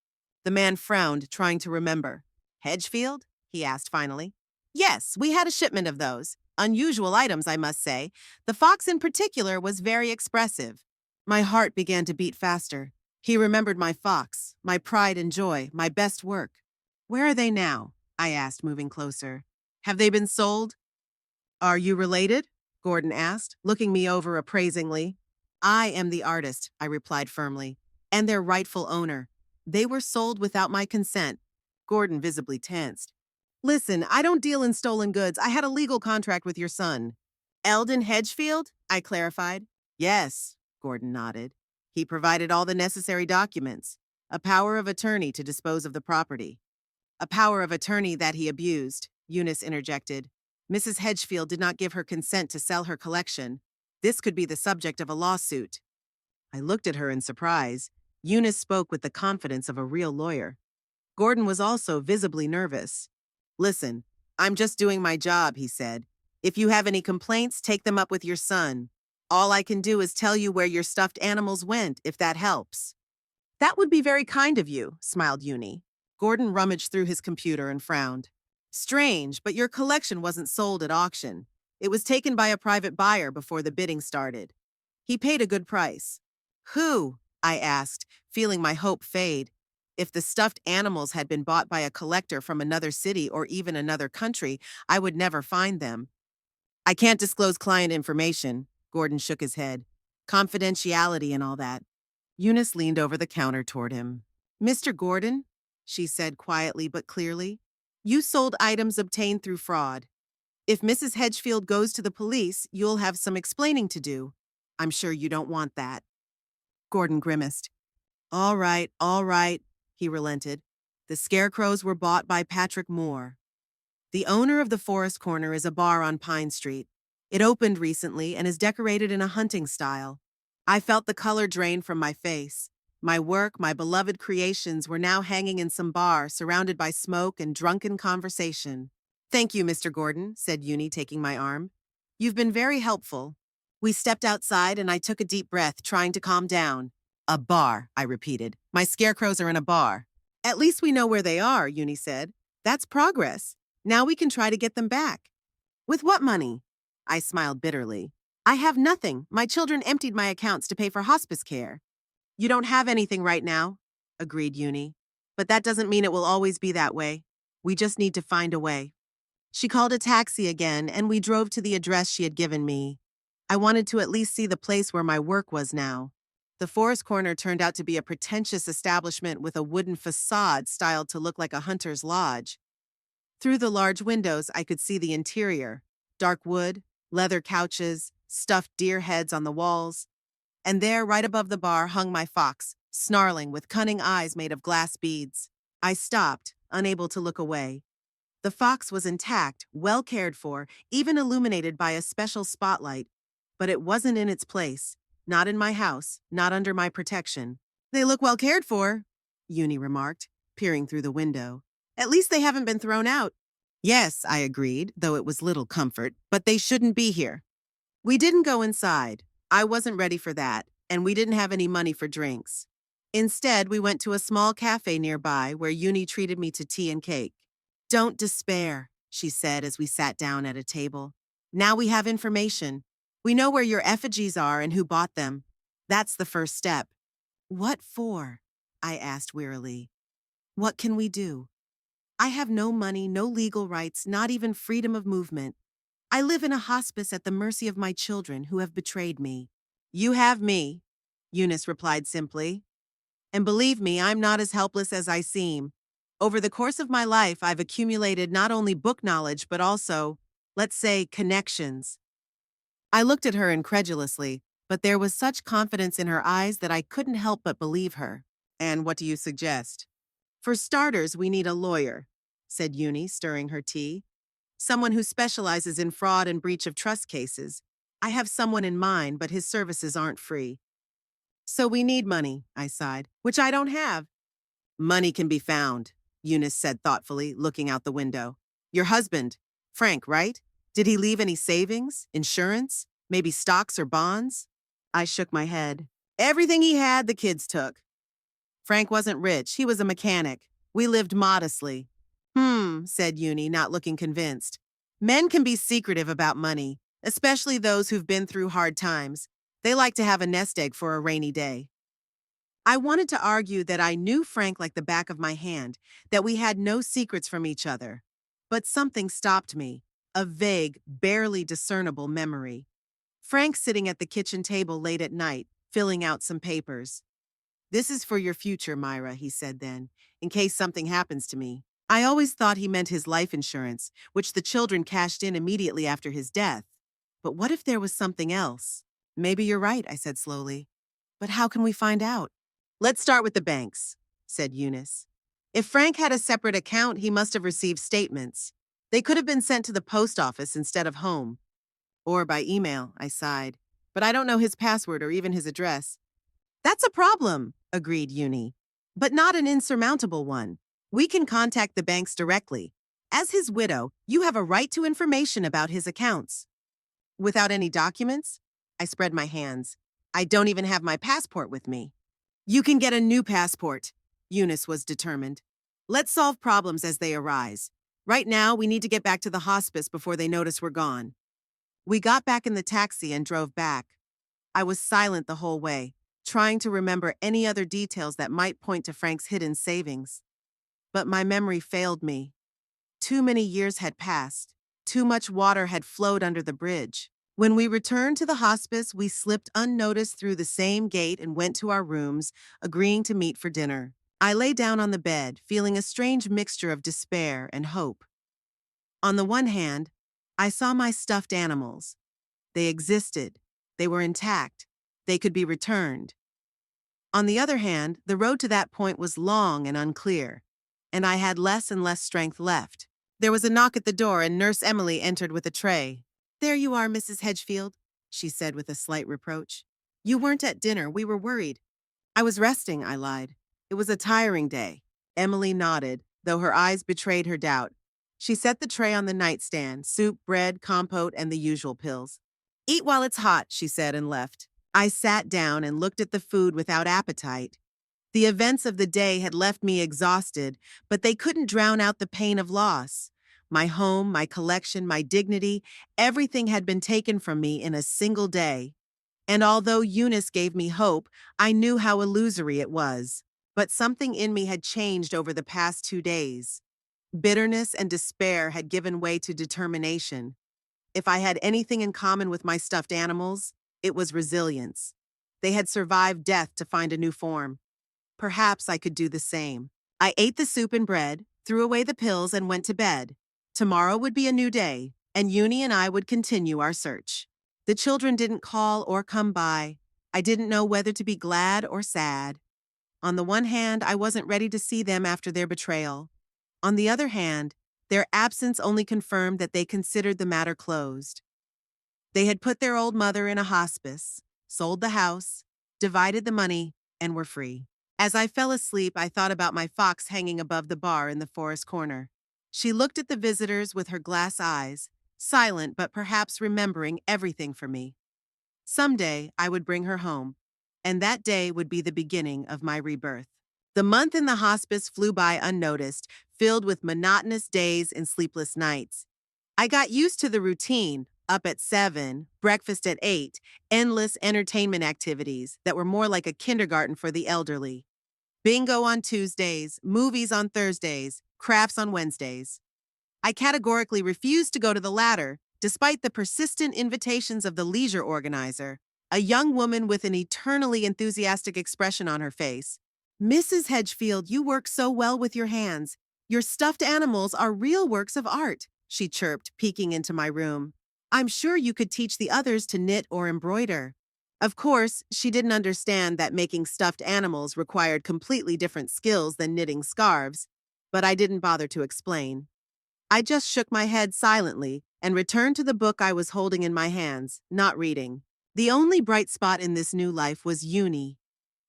The man frowned, trying to remember. "Hedgefield?" he asked finally. "Yes, we had a shipment of those. Unusual items, I must say. The fox in particular was very expressive." My heart began to beat faster. He remembered my fox, my pride and joy, my best work. "Where are they now?" I asked, moving closer. "Have they been sold?" "Are you related?" Gordon asked, looking me over appraisingly. "I am the artist," I replied firmly, "and their rightful owner. They were sold without my consent." Gordon visibly tensed. "Listen, I don't deal in stolen goods. I had a legal contract with your son." "Eldon Hedgefield?" I clarified. "Yes," Gordon nodded. "He provided all the necessary documents, a power of attorney to dispose of the property." "A power of attorney that he abused," Eunice interjected. "Mrs. Hedgefield did not give her consent to sell her collection. This could be the subject of a lawsuit." I looked at her in surprise. Eunice spoke with the confidence of a real lawyer. Gordon was also visibly nervous. "Listen, I'm just doing my job," he said. "If you have any complaints, take them up with your son. All I can do is tell you where your stuffed animals went, if that helps." "That would be very kind of you," smiled Uni. Gordon rummaged through his computer and frowned. Strange, but your collection wasn't sold at auction. It was taken by a private buyer before the bidding started. He paid a good price. Who? I asked, feeling my hope fade. If the stuffed animals had been bought by a collector from another city or even another country, I would never find them. I can't disclose client information, Gordon shook his head. Confidentiality and all that. Eunice leaned over the counter toward him. Mr. Gordon, she said quietly but clearly, you sold items obtained through fraud. If Mrs. Hedgefield goes to the police, you'll have some explaining to do. I'm sure you don't want that. Gordon grimaced. All right, he relented. The scarecrows were bought by Patrick Moore. The owner of the Forest Corner is a bar on Pine Street. It opened recently and is decorated in a hunting style. I felt the color drain from my face. My work, my beloved creations were now hanging in some bar, surrounded by smoke and drunken conversation. Thank you, Mr. Gordon, said Uni, taking my arm. You've been very helpful. We stepped outside and I took a deep breath, trying to calm down. A bar, I repeated. My scarecrows are in a bar. At least we know where they are, Uni said. That's progress. Now we can try to get them back. With what money? I smiled bitterly. I have nothing. My children emptied my accounts to pay for hospice care. You don't have anything right now, agreed Uni. But that doesn't mean it will always be that way. We just need to find a way. She called a taxi again, and we drove to the address she had given me. I wanted to at least see the place where my work was now. The Forest Corner turned out to be a pretentious establishment with a wooden facade styled to look like a hunter's lodge. Through the large windows, I could see the interior. Dark wood, leather couches, stuffed deer heads on the walls. And there, right above the bar, hung my fox, snarling with cunning eyes made of glass beads. I stopped, unable to look away. The fox was intact, well cared for, even illuminated by a special spotlight. But it wasn't in its place. Not in my house, not under my protection. They look well cared for, Uni remarked, peering through the window. At least they haven't been thrown out. Yes, I agreed, though it was little comfort, but they shouldn't be here. We didn't go inside. I wasn't ready for that, and we didn't have any money for drinks. Instead, we went to a small cafe nearby where Uni treated me to tea and cake. Don't despair, she said as we sat down at a table. Now we have information. We know where your effigies are and who bought them. That's the first step. What for? I asked wearily. What can we do? I have no money, no legal rights, not even freedom of movement. I live in a hospice at the mercy of my children who have betrayed me. You have me, Eunice replied simply. And believe me, I'm not as helpless as I seem. Over the course of my life, I've accumulated not only book knowledge, but also, let's say, connections. I looked at her incredulously, but there was such confidence in her eyes that I couldn't help but believe her. And what do you suggest? For starters, we need a lawyer, said Uni, stirring her tea. Someone who specializes in fraud and breach of trust cases. I have someone in mind, but his services aren't free. So we need money, I sighed, which I don't have. Money can be found, Eunice said thoughtfully, looking out the window. Your husband, Frank, right? Did he leave any savings, insurance, maybe stocks or bonds? I shook my head. Everything he had, the kids took. Frank wasn't rich. He was a mechanic. We lived modestly. Said Uni, not looking convinced. Men can be secretive about money, especially those who've been through hard times. They like to have a nest egg for a rainy day. I wanted to argue that I knew Frank like the back of my hand, that we had no secrets from each other. But something stopped me, a vague, barely discernible memory. Frank sitting at the kitchen table late at night, filling out some papers. This is for your future, Myra, he said then, in case something happens to me. I always thought he meant his life insurance, which the children cashed in immediately after his death. But what if there was something else? Maybe you're right, I said slowly. But how can we find out? Let's start with the banks, said Eunice. If Frank had a separate account, he must have received statements. They could have been sent to the post office instead of home. Or by email, I sighed. But I don't know his password or even his address. That's a problem, agreed Uni. But not an insurmountable one. We can contact the banks directly. As his widow, you have a right to information about his accounts. Without any documents? I spread my hands. I don't even have my passport with me. You can get a new passport, Eunice was determined. Let's solve problems as they arise. Right now, we need to get back to the hospice before they notice we're gone. We got back in the taxi and drove back. I was silent the whole way, trying to remember any other details that might point to Frank's hidden savings. But my memory failed me. Too many years had passed. Too much water had flowed under the bridge. When we returned to the hospice, we slipped unnoticed through the same gate and went to our rooms, agreeing to meet for dinner. I lay down on the bed, feeling a strange mixture of despair and hope. On the one hand, I saw my stuffed animals. They existed. They were intact. They could be returned. On the other hand, the road to that point was long and unclear, and I had less and less strength left. There was a knock at the door, and Nurse Emily entered with a tray. "There you are, Mrs. Hedgefield," she said with a slight reproach. "You weren't at dinner. We were worried." "I was resting," I lied. "It was a tiring day." Emily nodded, though her eyes betrayed her doubt. She set the tray on the nightstand, soup, bread, compote, and the usual pills. "Eat while it's hot," she said, and left. I sat down and looked at the food without appetite. The events of the day had left me exhausted, but they couldn't drown out the pain of loss. My home, my collection, my dignity, everything had been taken from me in a single day. And although Eunice gave me hope, I knew how illusory it was. But something in me had changed over the past 2 days. Bitterness and despair had given way to determination. If I had anything in common with my stuffed animals, it was resilience. They had survived death to find a new form. Perhaps I could do the same. I ate the soup and bread, threw away the pills, and went to bed. Tomorrow would be a new day, and Uni and I would continue our search. The children didn't call or come by. I didn't know whether to be glad or sad. On the one hand, I wasn't ready to see them after their betrayal. On the other hand, their absence only confirmed that they considered the matter closed. They had put their old mother in a hospice, sold the house, divided the money, and were free. As I fell asleep, I thought about my fox hanging above the bar in the forest corner. She looked at the visitors with her glass eyes, silent but perhaps remembering everything for me. Someday, I would bring her home, and that day would be the beginning of my rebirth. The month in the hospice flew by unnoticed, filled with monotonous days and sleepless nights. I got used to the routine, up at 7, breakfast at 8, endless entertainment activities that were more like a kindergarten for the elderly. Bingo on Tuesdays, movies on Thursdays, crafts on Wednesdays. I categorically refused to go to the latter, despite the persistent invitations of the leisure organizer, a young woman with an eternally enthusiastic expression on her face. "Mrs. Hedgefield, you work so well with your hands. Your stuffed animals are real works of art," she chirped, peeking into my room. "I'm sure you could teach the others to knit or embroider." Of course, she didn't understand that making stuffed animals required completely different skills than knitting scarves, but I didn't bother to explain. I just shook my head silently and returned to the book I was holding in my hands, not reading. The only bright spot in this new life was Uni.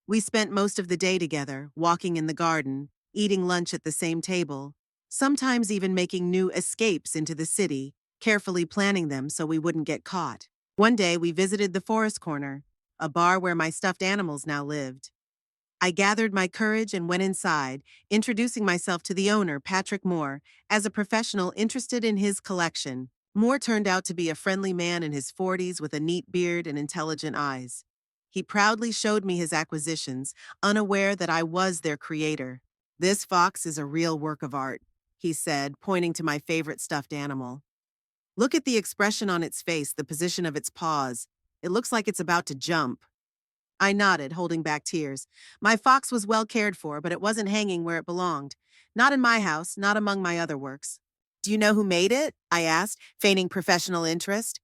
We spent most of the day together, walking in the garden, eating lunch at the same table, sometimes even making new escapes into the city, carefully planning them so we wouldn't get caught. One day we visited the Forest Corner, a bar where my stuffed animals now lived. I gathered my courage and went inside, introducing myself to the owner, Patrick Moore, as a professional interested in his collection. Moore turned out to be a friendly man in his 40s with a neat beard and intelligent eyes. He proudly showed me his acquisitions, unaware that I was their creator. "This fox is a real work of art," he said, pointing to my favorite stuffed animal. "Look at the expression on its face, the position of its paws. It looks like it's about to jump." I nodded, holding back tears. My fox was well cared for, but it wasn't hanging where it belonged. Not in my house, not among my other works. "Do you know who made it?" I asked, feigning professional interest.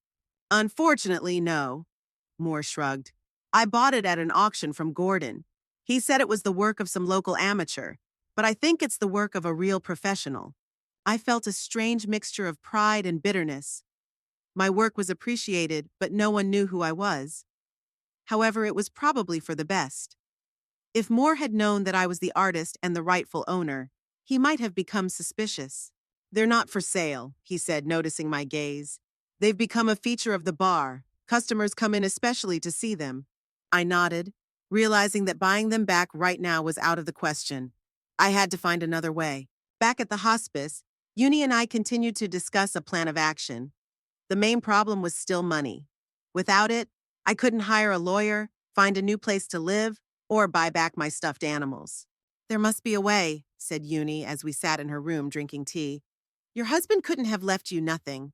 "Unfortunately, no." Moore shrugged. "I bought it at an auction from Gordon. He said it was the work of some local amateur, but I think it's the work of a real professional." I felt a strange mixture of pride and bitterness. My work was appreciated, but no one knew who I was. However, it was probably for the best. If Moore had known that I was the artist and the rightful owner, he might have become suspicious. "They're not for sale," he said, noticing my gaze. "They've become a feature of the bar. Customers come in especially to see them." I nodded, realizing that buying them back right now was out of the question. I had to find another way. Back at the hospice, Uni and I continued to discuss a plan of action. The main problem was still money. Without it, I couldn't hire a lawyer, find a new place to live, or buy back my stuffed animals. There must be a way, said Uni as we sat in her room drinking tea. Your husband couldn't have left you nothing.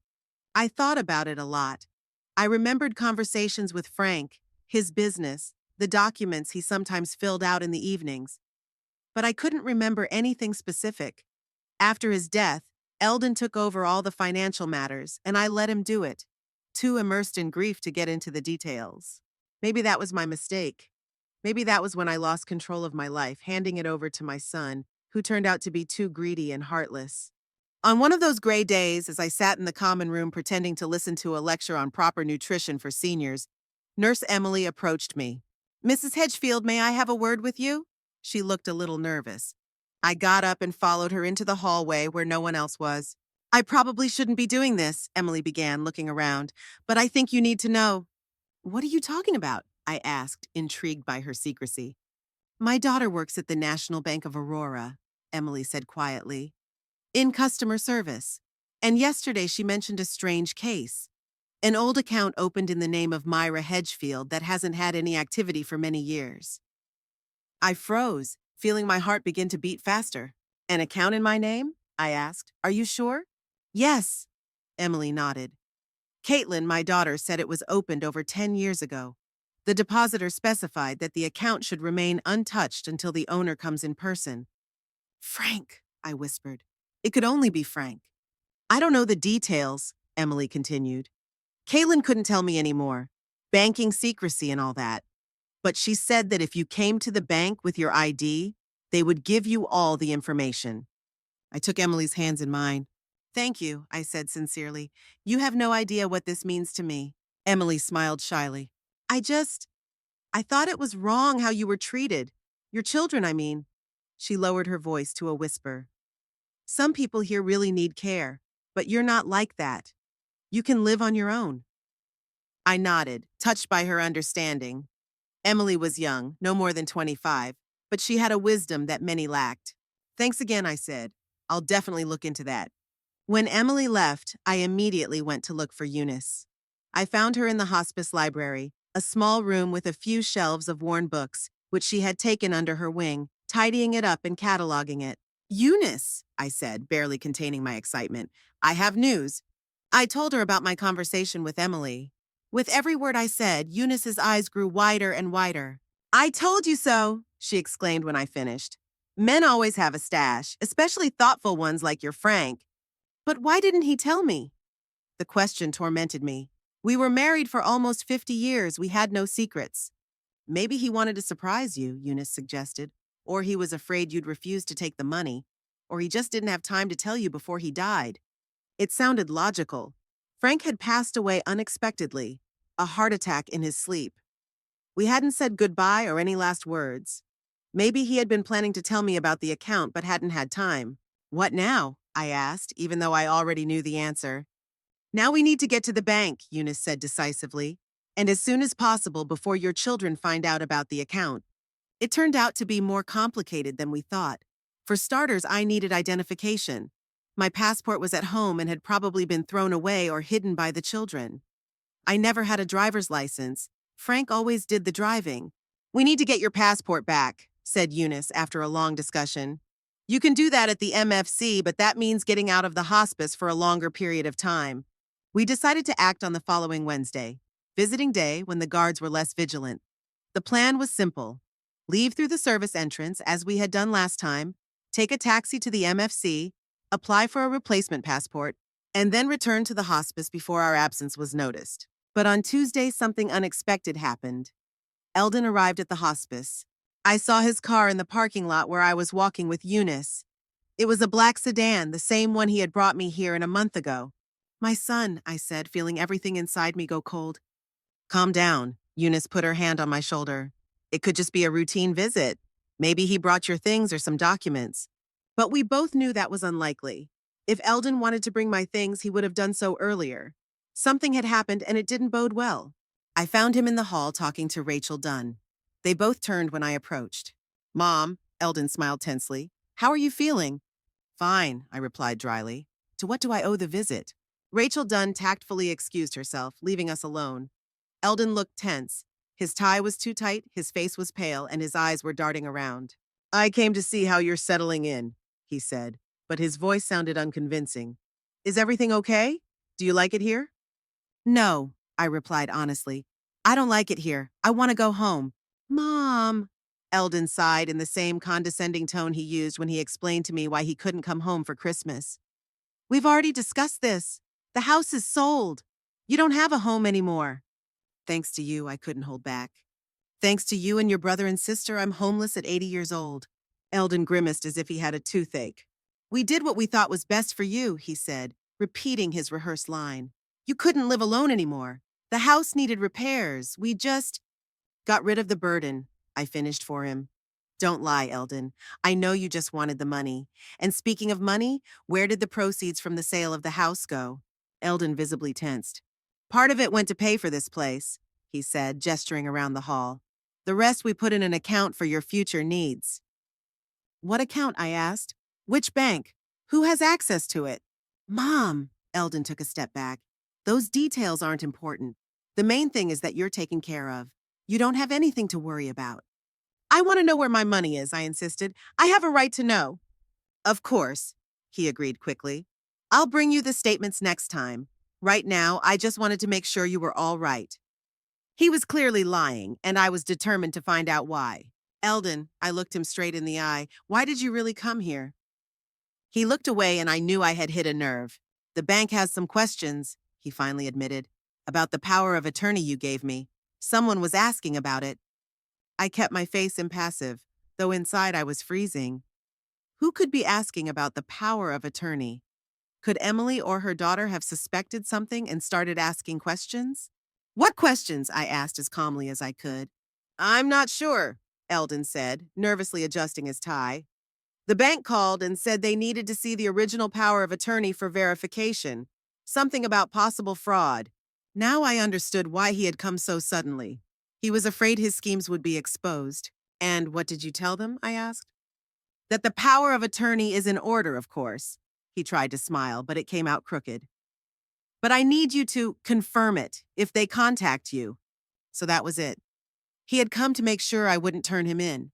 I thought about it a lot. I remembered conversations with Frank, his business, the documents he sometimes filled out in the evenings. But I couldn't remember anything specific. After his death, Eldon took over all the financial matters, and I let him do it, too immersed in grief to get into the details. Maybe that was my mistake. Maybe that was when I lost control of my life, handing it over to my son, who turned out to be too greedy and heartless. On one of those gray days, as I sat in the common room pretending to listen to a lecture on proper nutrition for seniors, Nurse Emily approached me. Mrs. Hedgefield, may I have a word with you? She looked a little nervous. I got up and followed her into the hallway where no one else was. I probably shouldn't be doing this, Emily began, looking around, but I think you need to know. What are you talking about? I asked, intrigued by her secrecy. My daughter works at the National Bank of Aurora, Emily said quietly, in customer service. And yesterday she mentioned a strange case. An old account opened in the name of Myra Hedgefield that hasn't had any activity for many years. I froze, feeling my heart begin to beat faster. An account in my name? I asked. Are you sure? Yes, Emily nodded. Caitlin, my daughter, said it was opened over 10 years ago. The depositor specified that the account should remain untouched until the owner comes in person. Frank, I whispered. It could only be Frank. I don't know the details, Emily continued. Caitlin couldn't tell me any more. Banking secrecy and all that. But she said that if you came to the bank with your ID, they would give you all the information. I took Emily's hands in mine. Thank you, I said sincerely. You have no idea what this means to me. Emily smiled shyly. I thought it was wrong how you were treated. Your children, I mean. She lowered her voice to a whisper. Some people here really need care, but you're not like that. You can live on your own. I nodded, touched by her understanding. Emily was young, no more than 25, but she had a wisdom that many lacked. Thanks again, I said. I'll definitely look into that. When Emily left, I immediately went to look for Eunice. I found her in the hospice library, a small room with a few shelves of worn books, which she had taken under her wing, tidying it up and cataloging it. Eunice, I said, barely containing my excitement. I have news. I told her about my conversation with Emily. With every word I said, Eunice's eyes grew wider and wider. I told you so, she exclaimed when I finished. Men always have a stash, especially thoughtful ones like your Frank. But why didn't he tell me? The question tormented me. We were married for almost 50 years. We had no secrets. Maybe he wanted to surprise you, Eunice suggested. Or he was afraid you'd refuse to take the money. Or he just didn't have time to tell you before he died. It sounded logical. Frank had passed away unexpectedly, a heart attack in his sleep. We hadn't said goodbye or any last words. Maybe he had been planning to tell me about the account but hadn't had time. What now? I asked, even though I already knew the answer. Now we need to get to the bank, Eunice said decisively, and as soon as possible before your children find out about the account. It turned out to be more complicated than we thought. For starters, I needed identification. My passport was at home and had probably been thrown away or hidden by the children. I never had a driver's license. Frank always did the driving. We need to get your passport back, said Eunice after a long discussion. You can do that at the MFC, but that means getting out of the hospice for a longer period of time. We decided to act on the following Wednesday, visiting day when the guards were less vigilant. The plan was simple. Leave through the service entrance, as we had done last time, take a taxi to the MFC, apply for a replacement passport, and then return to the hospice before our absence was noticed. But on Tuesday, something unexpected happened. Eldon arrived at the hospice. I saw his car in the parking lot where I was walking with Eunice. It was a black sedan, the same one he had brought me here a month ago. My son, I said, feeling everything inside me go cold. Calm down, Eunice put her hand on my shoulder. It could just be a routine visit. Maybe he brought your things or some documents. But we both knew that was unlikely. If Eldon wanted to bring my things, he would have done so earlier. Something had happened and it didn't bode well. I found him in the hall talking to Rachel Dunn. They both turned when I approached. Mom, Eldon smiled tensely. How are you feeling? Fine, I replied dryly. To what do I owe the visit? Rachel Dunn tactfully excused herself, leaving us alone. Eldon looked tense. His tie was too tight, his face was pale, and his eyes were darting around. I came to see how you're settling in, he said, but his voice sounded unconvincing. Is everything okay? Do you like it here? No, I replied honestly. I don't like it here. I want to go home. Mom, Eldon sighed in the same condescending tone he used when he explained to me why he couldn't come home for Christmas. We've already discussed this. The house is sold. You don't have a home anymore. Thanks to you, I couldn't hold back. Thanks to you and your brother and sister, I'm homeless at 80 years old. Eldon grimaced as if he had a toothache. We did what we thought was best for you, he said, repeating his rehearsed line. You couldn't live alone anymore. The house needed repairs. We just got rid of the burden, I finished for him. Don't lie, Eldon. I know you just wanted the money. And speaking of money, where did the proceeds from the sale of the house go? Eldon visibly tensed. Part of it went to pay for this place, he said, gesturing around the hall. The rest we put in an account for your future needs. What account? I asked. Which bank? Who has access to it? Mom, Eldon took a step back. Those details aren't important. The main thing is that you're taken care of. You don't have anything to worry about. I want to know where my money is, I insisted. I have a right to know. Of course, he agreed quickly. I'll bring you the statements next time. Right now, I just wanted to make sure you were all right. He was clearly lying, and I was determined to find out why. Eldon, I looked him straight in the eye. Why did you really come here? He looked away, and I knew I had hit a nerve. The bank has some questions, he finally admitted, about the power of attorney you gave me. Someone was asking about it. I kept my face impassive, though inside I was freezing. Who could be asking about the power of attorney? Could Emily or her daughter have suspected something and started asking questions? What questions? I asked as calmly as I could. I'm not sure, Eldon said, nervously adjusting his tie. The bank called and said they needed to see the original power of attorney for verification. Something about possible fraud. Now I understood why he had come so suddenly. He was afraid his schemes would be exposed. And what did you tell them? I asked. That the power of attorney is in order, of course. He tried to smile, but it came out crooked. But I need you to confirm it if they contact you. So that was it. He had come to make sure I wouldn't turn him in,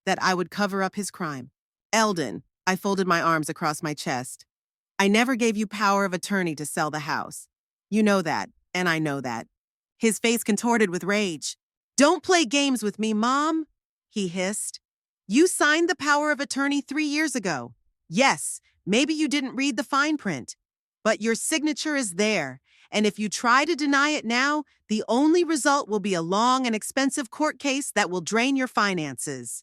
that I would cover up his crime. Eldon, I folded my arms across my chest. I never gave you power of attorney to sell the house. You know that, and I know that. His face contorted with rage. Don't play games with me, Mom, he hissed. You signed the power of attorney 3 years ago. Yes, maybe you didn't read the fine print, but your signature is there, and if you try to deny it now, the only result will be a long and expensive court case that will drain your finances.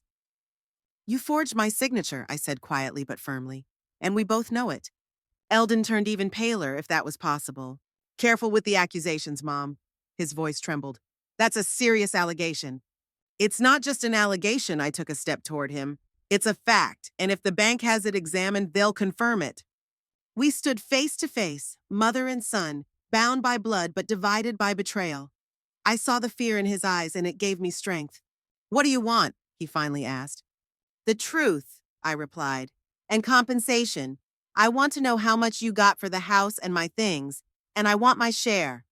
You forged my signature, I said quietly but firmly, and we both know it. Eldon turned even paler, if that was possible. Careful with the accusations, Mom. His voice trembled. That's a serious allegation. It's not just an allegation, I took a step toward him. It's a fact, and if the bank has it examined, they'll confirm it. We stood face to face, mother and son, bound by blood but divided by betrayal. I saw the fear in his eyes, and it gave me strength. What do you want? He finally asked. The truth, I replied, and compensation. I want to know how much you got for the house and my things, and I want my share.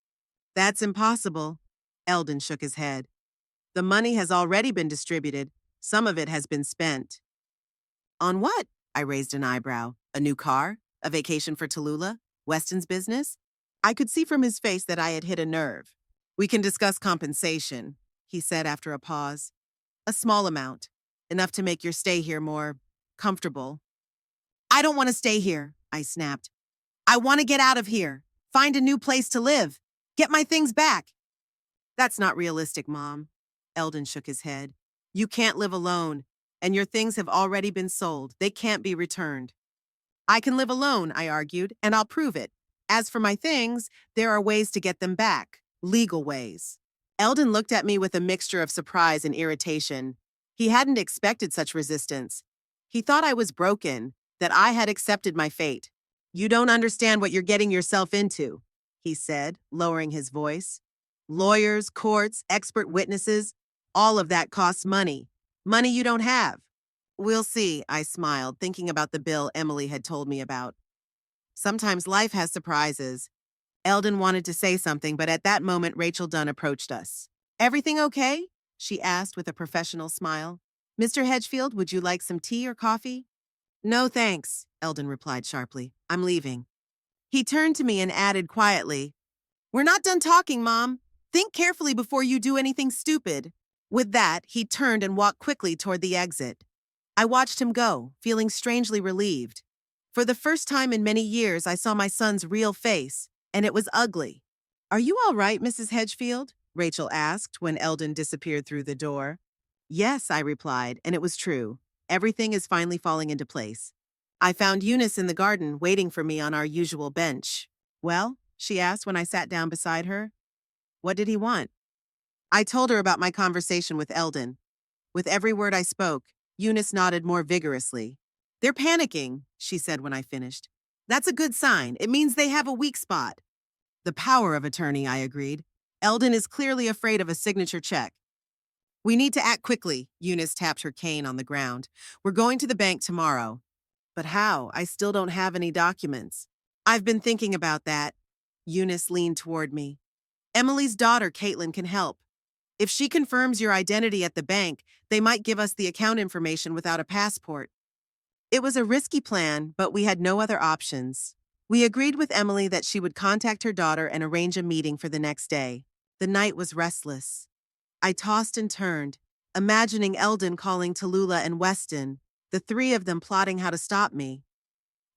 That's impossible. Eldon shook his head. The money has already been distributed. Some of it has been spent. On what? I raised an eyebrow. A new car? A vacation for Tallulah? Weston's business? I could see from his face that I had hit a nerve. We can discuss compensation, he said after a pause. A small amount. Enough to make your stay here more comfortable. I don't want to stay here, I snapped. I want to get out of here. Find a new place to live. Get my things back. That's not realistic, Mom. Eldon shook his head. You can't live alone, and your things have already been sold. They can't be returned. I can live alone, I argued, and I'll prove it. As for my things, there are ways to get them back. Legal ways. Eldon looked at me with a mixture of surprise and irritation. He hadn't expected such resistance. He thought I was broken, that I had accepted my fate. You don't understand what you're getting yourself into, he said, lowering his voice. Lawyers, courts, expert witnesses, all of that costs money. Money you don't have. We'll see, I smiled, thinking about the bill Emily had told me about. Sometimes life has surprises. Eldon wanted to say something, but at that moment, Rachel Dunn approached us. Everything okay? She asked with a professional smile. Mr. Hedgefield, would you like some tea or coffee? No, thanks, Eldon replied sharply. I'm leaving. He turned to me and added quietly, We're not done talking, Mom. Think carefully before you do anything stupid. With that, he turned and walked quickly toward the exit. I watched him go, feeling strangely relieved. For the first time in many years, I saw my son's real face, and it was ugly. Are you all right, Mrs. Hedgefield? Rachel asked when Eldon disappeared through the door. Yes, I replied, and it was true. Everything is finally falling into place. I found Eunice in the garden, waiting for me on our usual bench. Well, she asked when I sat down beside her. What did he want? I told her about my conversation with Eldon. With every word I spoke, Eunice nodded more vigorously. They're panicking, she said when I finished. That's a good sign. It means they have a weak spot. The power of attorney, I agreed. Eldon is clearly afraid of a signature check. We need to act quickly, Eunice tapped her cane on the ground. We're going to the bank tomorrow. But how? I still don't have any documents. I've been thinking about that. Eunice leaned toward me. Emily's daughter, Caitlin, can help. If she confirms your identity at the bank, they might give us the account information without a passport. It was a risky plan, but we had no other options. We agreed with Emily that she would contact her daughter and arrange a meeting for the next day. The night was restless. I tossed and turned, imagining Eldon calling Tallulah and Weston, the three of them plotting how to stop me.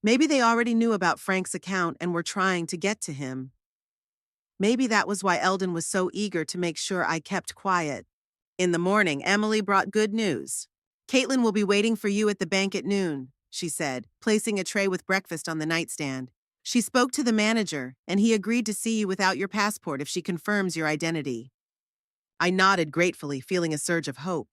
Maybe they already knew about Frank's account and were trying to get to him. Maybe that was why Eldon was so eager to make sure I kept quiet. In the morning, Emily brought good news. Caitlin will be waiting for you at the bank at noon, she said, placing a tray with breakfast on the nightstand. She spoke to the manager, and he agreed to see you without your passport if she confirms your identity. I nodded gratefully, feeling a surge of hope.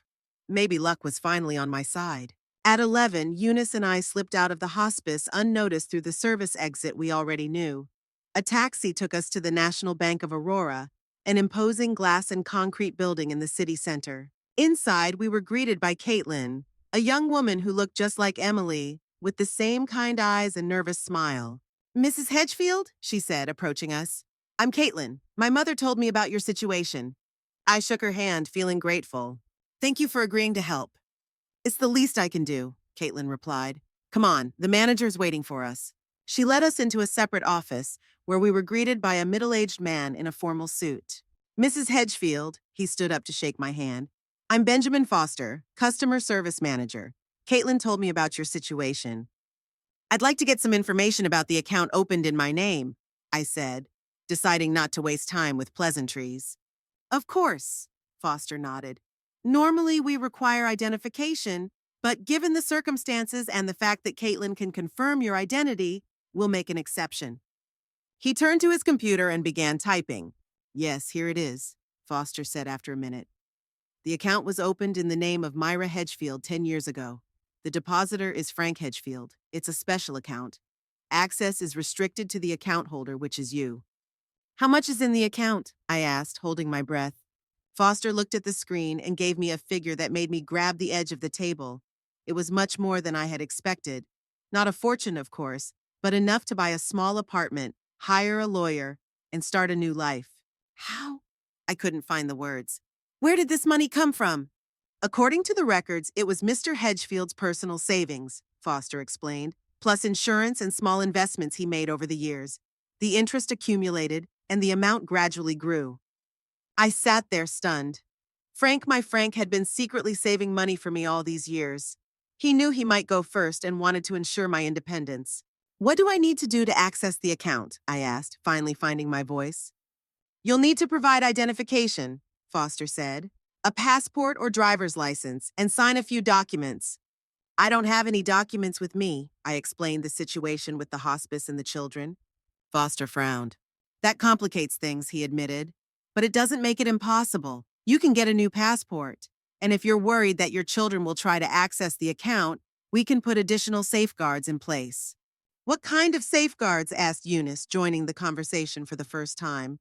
Maybe luck was finally on my side. At 11, Eunice and I slipped out of the hospice unnoticed through the service exit we already knew. A taxi took us to the National Bank of Aurora, an imposing glass and concrete building in the city center. Inside, we were greeted by Caitlin, a young woman who looked just like Emily, with the same kind eyes and nervous smile. Mrs. Hedgefield, she said, approaching us. I'm Caitlin. My mother told me about your situation. I shook her hand, feeling grateful. Thank you for agreeing to help. It's the least I can do, Caitlin replied. Come on, the manager's waiting for us. She led us into a separate office, where we were greeted by a middle-aged man in a formal suit. Mrs. Hedgefield, he stood up to shake my hand. I'm Benjamin Foster, customer service manager. Caitlin told me about your situation. I'd like to get some information about the account opened in my name, I said, deciding not to waste time with pleasantries. Of course, Foster nodded. Normally we require identification, but given the circumstances and the fact that Caitlin can confirm your identity, we'll make an exception. He turned to his computer and began typing. Yes, here it is, Foster said after a minute. The account was opened in the name of Myra Hedgefield 10 years ago. The depositor is Frank Hedgefield. It's a special account. Access is restricted to the account holder, which is you. How much is in the account? I asked, holding my breath. Foster looked at the screen and gave me a figure that made me grab the edge of the table. It was much more than I had expected. Not a fortune, of course, but enough to buy a small apartment, hire a lawyer, and start a new life. How? I couldn't find the words. Where did this money come from? According to the records, it was Mr. Hedgefield's personal savings, Foster explained, plus insurance and small investments he made over the years. The interest accumulated, and the amount gradually grew. I sat there stunned. My Frank had been secretly saving money for me all these years. He knew he might go first and wanted to ensure my independence. What do I need to do to access the account? I asked, finally finding my voice. You'll need to provide identification, Foster said, a passport or driver's license, and sign a few documents. I don't have any documents with me, I explained the situation with the hospice and the children. Foster frowned. That complicates things, he admitted. But it doesn't make it impossible. You can get a new passport. And if you're worried that your children will try to access the account, we can put additional safeguards in place. What kind of safeguards? Asked Eunice, joining the conversation for the first time.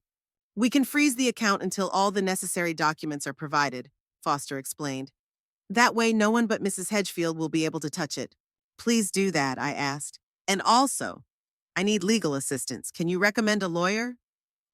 We can freeze the account until all the necessary documents are provided, Foster explained. That way, no one but Mrs. Hedgefield will be able to touch it. Please do that, I asked. And also, I need legal assistance. Can you recommend a lawyer?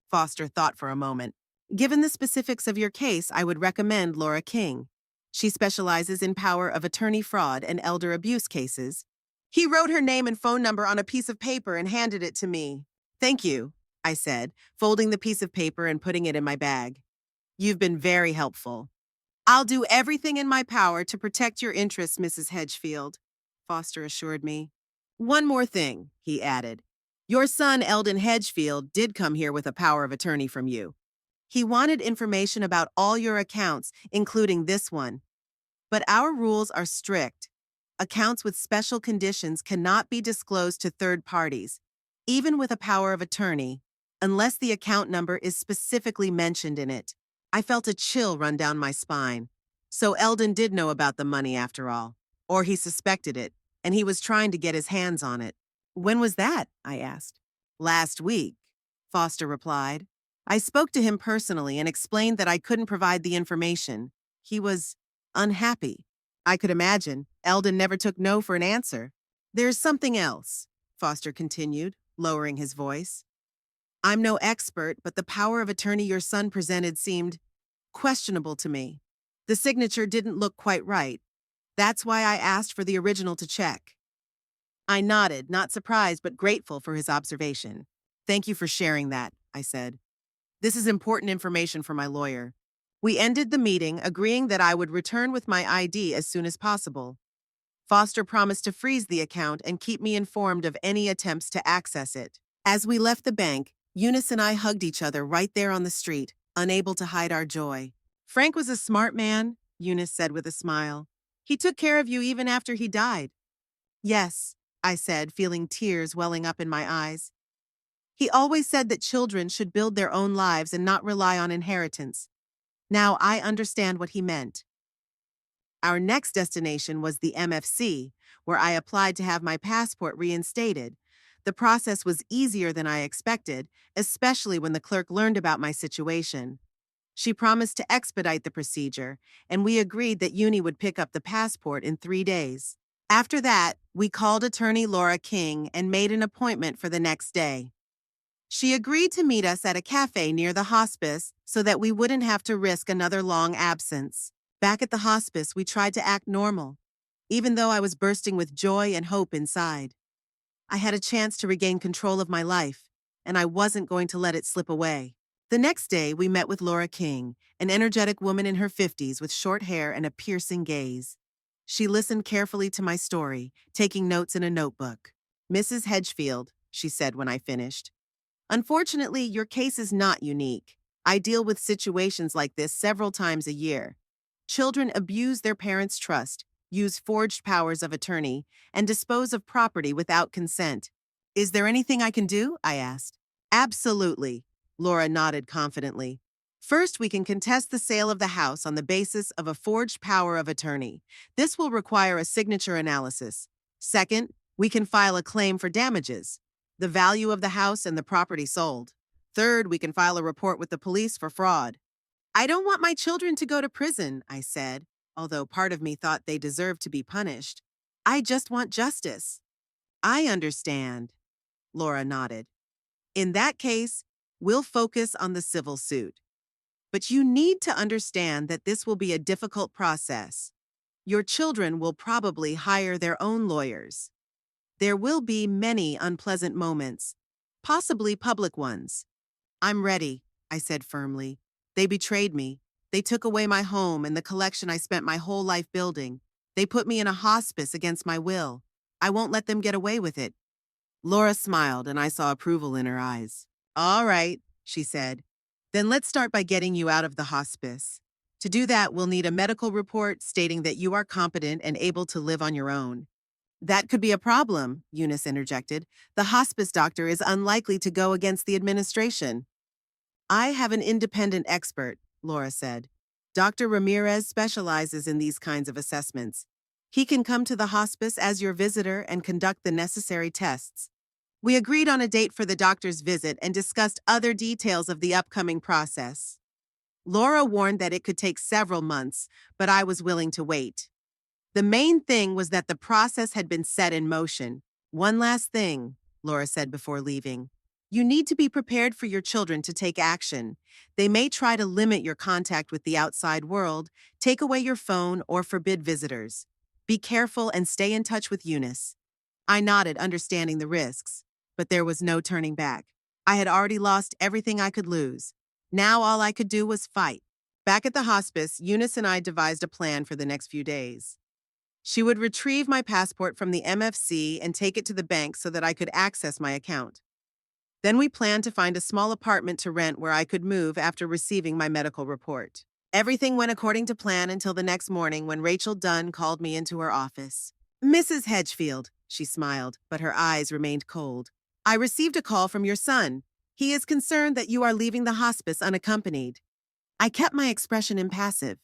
Foster thought for a moment. Given the specifics of your case, I would recommend Laura King. She specializes in power of attorney fraud and elder abuse cases. He wrote her name and phone number on a piece of paper and handed it to me. Thank you, I said, folding the piece of paper and putting it in my bag. You've been very helpful. I'll do everything in my power to protect your interests, Mrs. Hedgefield, Foster assured me. One more thing, he added. Your son, Eldon Hedgefield, did come here with a power of attorney from you. He wanted information about all your accounts, including this one. But our rules are strict. Accounts with special conditions cannot be disclosed to third parties, even with a power of attorney, unless the account number is specifically mentioned in it. I felt a chill run down my spine. So Eldon did know about the money after all. Or he suspected it, and he was trying to get his hands on it. When was that? I asked. Last week, Foster replied. I spoke to him personally and explained that I couldn't provide the information. He was unhappy. I could imagine. Eldon never took no for an answer. There's something else, Foster continued, lowering his voice. I'm no expert, but the power of attorney your son presented seemed questionable to me. The signature didn't look quite right. That's why I asked for the original to check. I nodded, not surprised but grateful for his observation. Thank you for sharing that, I said. This is important information for my lawyer. We ended the meeting, agreeing that I would return with my ID as soon as possible. Foster promised to freeze the account and keep me informed of any attempts to access it. As we left the bank, Eunice and I hugged each other right there on the street, unable to hide our joy. Frank was a smart man, Eunice said with a smile. He took care of you even after he died. Yes, I said, feeling tears welling up in my eyes. He always said that children should build their own lives and not rely on inheritance. Now I understand what he meant. Our next destination was the MFC, where I applied to have my passport reinstated. The process was easier than I expected, especially when the clerk learned about my situation. She promised to expedite the procedure, and we agreed that Uni would pick up the passport in 3 days. After that, we called attorney Laura King and made an appointment for the next day. She agreed to meet us at a cafe near the hospice so that we wouldn't have to risk another long absence. Back at the hospice, we tried to act normal, even though I was bursting with joy and hope inside. I had a chance to regain control of my life, and I wasn't going to let it slip away. The next day, we met with Laura King, an energetic woman in her 50s with short hair and a piercing gaze. She listened carefully to my story, taking notes in a notebook. Mrs. Hedgefield, she said when I finished. Unfortunately, your case is not unique. I deal with situations like this several times a year. Children abuse their parents' trust, use forged powers of attorney, and dispose of property without consent. Is there anything I can do? I asked. Absolutely, Laura nodded confidently. First, we can contest the sale of the house on the basis of a forged power of attorney. This will require a signature analysis. Second, we can file a claim for damages, the value of the house and the property sold. Third, we can file a report with the police for fraud. I don't want my children to go to prison, I said, although part of me thought they deserved to be punished. I just want justice. I understand, Laura nodded. In that case, we'll focus on the civil suit. But you need to understand that this will be a difficult process. Your children will probably hire their own lawyers. There will be many unpleasant moments, possibly public ones. I'm ready, I said firmly. They betrayed me. They took away my home and the collection I spent my whole life building. They put me in a hospice against my will. I won't let them get away with it. Laura smiled, and I saw approval in her eyes. All right, she said. Then let's start by getting you out of the hospice. To do that, we'll need a medical report stating that you are competent and able to live on your own. That could be a problem, Eunice interjected. The hospice doctor is unlikely to go against the administration. I have an independent expert, Laura said. Dr. Ramirez specializes in these kinds of assessments. He can come to the hospice as your visitor and conduct the necessary tests. We agreed on a date for the doctor's visit and discussed other details of the upcoming process. Laura warned that it could take several months, but I was willing to wait. The main thing was that the process had been set in motion. One last thing, Laura said before leaving. You need to be prepared for your children to take action. They may try to limit your contact with the outside world, take away your phone, or forbid visitors. Be careful and stay in touch with Eunice. I nodded, understanding the risks, but there was no turning back. I had already lost everything I could lose. Now all I could do was fight. Back at the hospice, Eunice and I devised a plan for the next few days. She would retrieve my passport from the MFC and take it to the bank so that I could access my account. Then we planned to find a small apartment to rent where I could move after receiving my medical report. Everything went according to plan until the next morning when Rachel Dunn called me into her office. Mrs. Hedgefield, she smiled, but her eyes remained cold. I received a call from your son. He is concerned that you are leaving the hospice unaccompanied. I kept my expression impassive.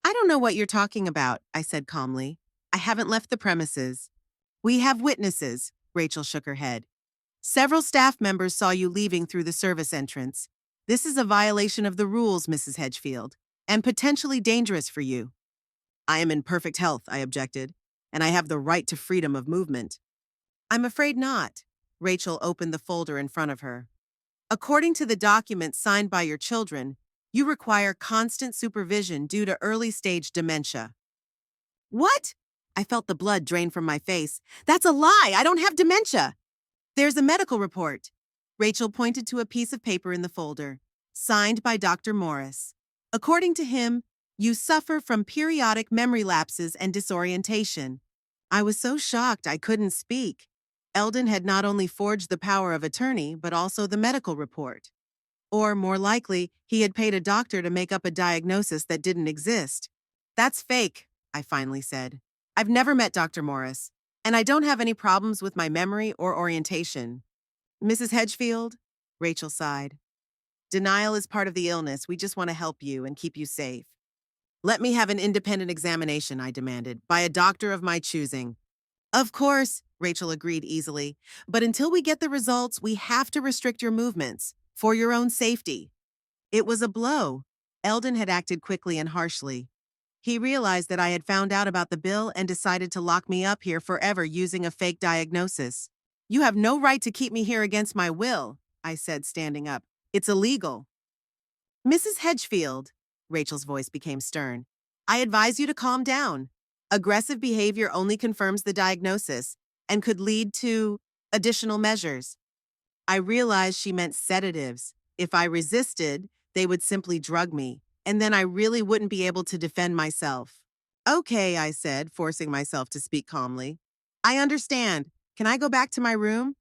I don't know what you're talking about, I said calmly. I haven't left the premises. We have witnesses, Rachel shook her head. Several staff members saw you leaving through the service entrance. This is a violation of the rules, Mrs. Hedgefield, and potentially dangerous for you. I am in perfect health, I objected, and I have the right to freedom of movement. I'm afraid not. Rachel opened the folder in front of her. According to the documents signed by your children, you require constant supervision due to early-stage dementia. What? I felt the blood drain from my face. That's a lie! I don't have dementia! There's a medical report. Rachel pointed to a piece of paper in the folder, signed by Dr. Morris. According to him, you suffer from periodic memory lapses and disorientation. I was so shocked I couldn't speak. Eldon had not only forged the power of attorney, but also the medical report. Or, more likely, he had paid a doctor to make up a diagnosis that didn't exist. That's fake, I finally said. I've never met Dr. Morris, and I don't have any problems with my memory or orientation. Mrs. Hedgefield? Rachel sighed. Denial is part of the illness. We just want to help you and keep you safe. Let me have an independent examination, I demanded, by a doctor of my choosing. Of course, Rachel agreed easily, but until we get the results, we have to restrict your movements, for your own safety. It was a blow. Eldon had acted quickly and harshly. He realized that I had found out about the bill and decided to lock me up here forever using a fake diagnosis. You have no right to keep me here against my will, I said, standing up. It's illegal. Mrs. Hedgefield, Rachel's voice became stern, I advise you to calm down. Aggressive behavior only confirms the diagnosis and could lead to additional measures. I realized she meant sedatives. If I resisted, they would simply drug me, and then I really wouldn't be able to defend myself. Okay, I said, forcing myself to speak calmly. I understand. Can I go back to my room?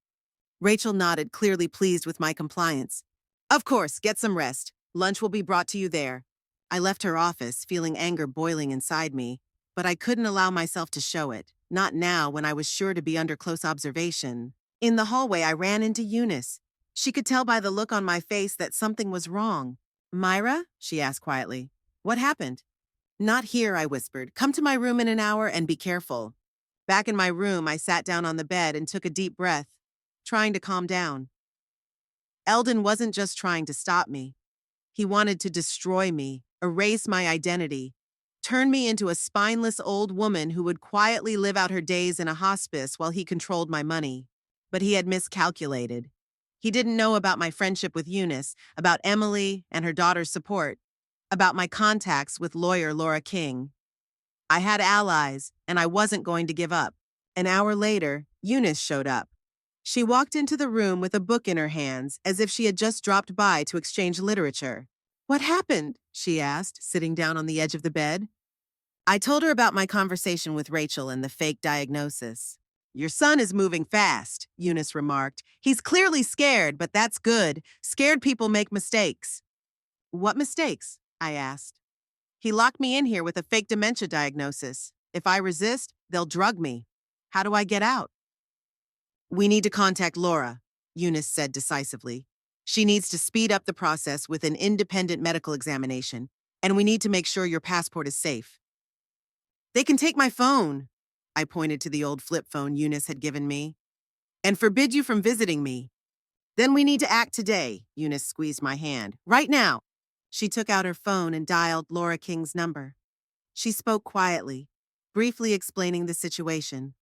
Rachel nodded, clearly pleased with my compliance. Of course, get some rest. Lunch will be brought to you there. I left her office, feeling anger boiling inside me, but I couldn't allow myself to show it, not now when I was sure to be under close observation. In the hallway, I ran into Eunice. She could tell by the look on my face that something was wrong. Myra? She asked quietly. What happened? Not here, I whispered. Come to my room in an hour and be careful. Back in my room, I sat down on the bed and took a deep breath, trying to calm down. Eldon wasn't just trying to stop me. He wanted to destroy me, erase my identity, turn me into a spineless old woman who would quietly live out her days in a hospice while he controlled my money. But he had miscalculated. He didn't know about my friendship with Eunice, about Emily and her daughter's support, about my contacts with lawyer Laura King. I had allies, and I wasn't going to give up. An hour later, Eunice showed up. She walked into the room with a book in her hands, as if she had just dropped by to exchange literature. What happened? She asked, sitting down on the edge of the bed. I told her about my conversation with Rachel and the fake diagnosis. Your son is moving fast, Eunice remarked. He's clearly scared, but that's good. Scared people make mistakes. What mistakes? I asked. He locked me in here with a fake dementia diagnosis. If I resist, they'll drug me. How do I get out? We need to contact Laura, Eunice said decisively. She needs to speed up the process with an independent medical examination, and we need to make sure your passport is safe. They can take my phone, I pointed to the old flip phone Eunice had given me, and forbid you from visiting me. Then we need to act today, Eunice squeezed my hand. Right now. She took out her phone and dialed Laura King's number. She spoke quietly, briefly explaining the situation.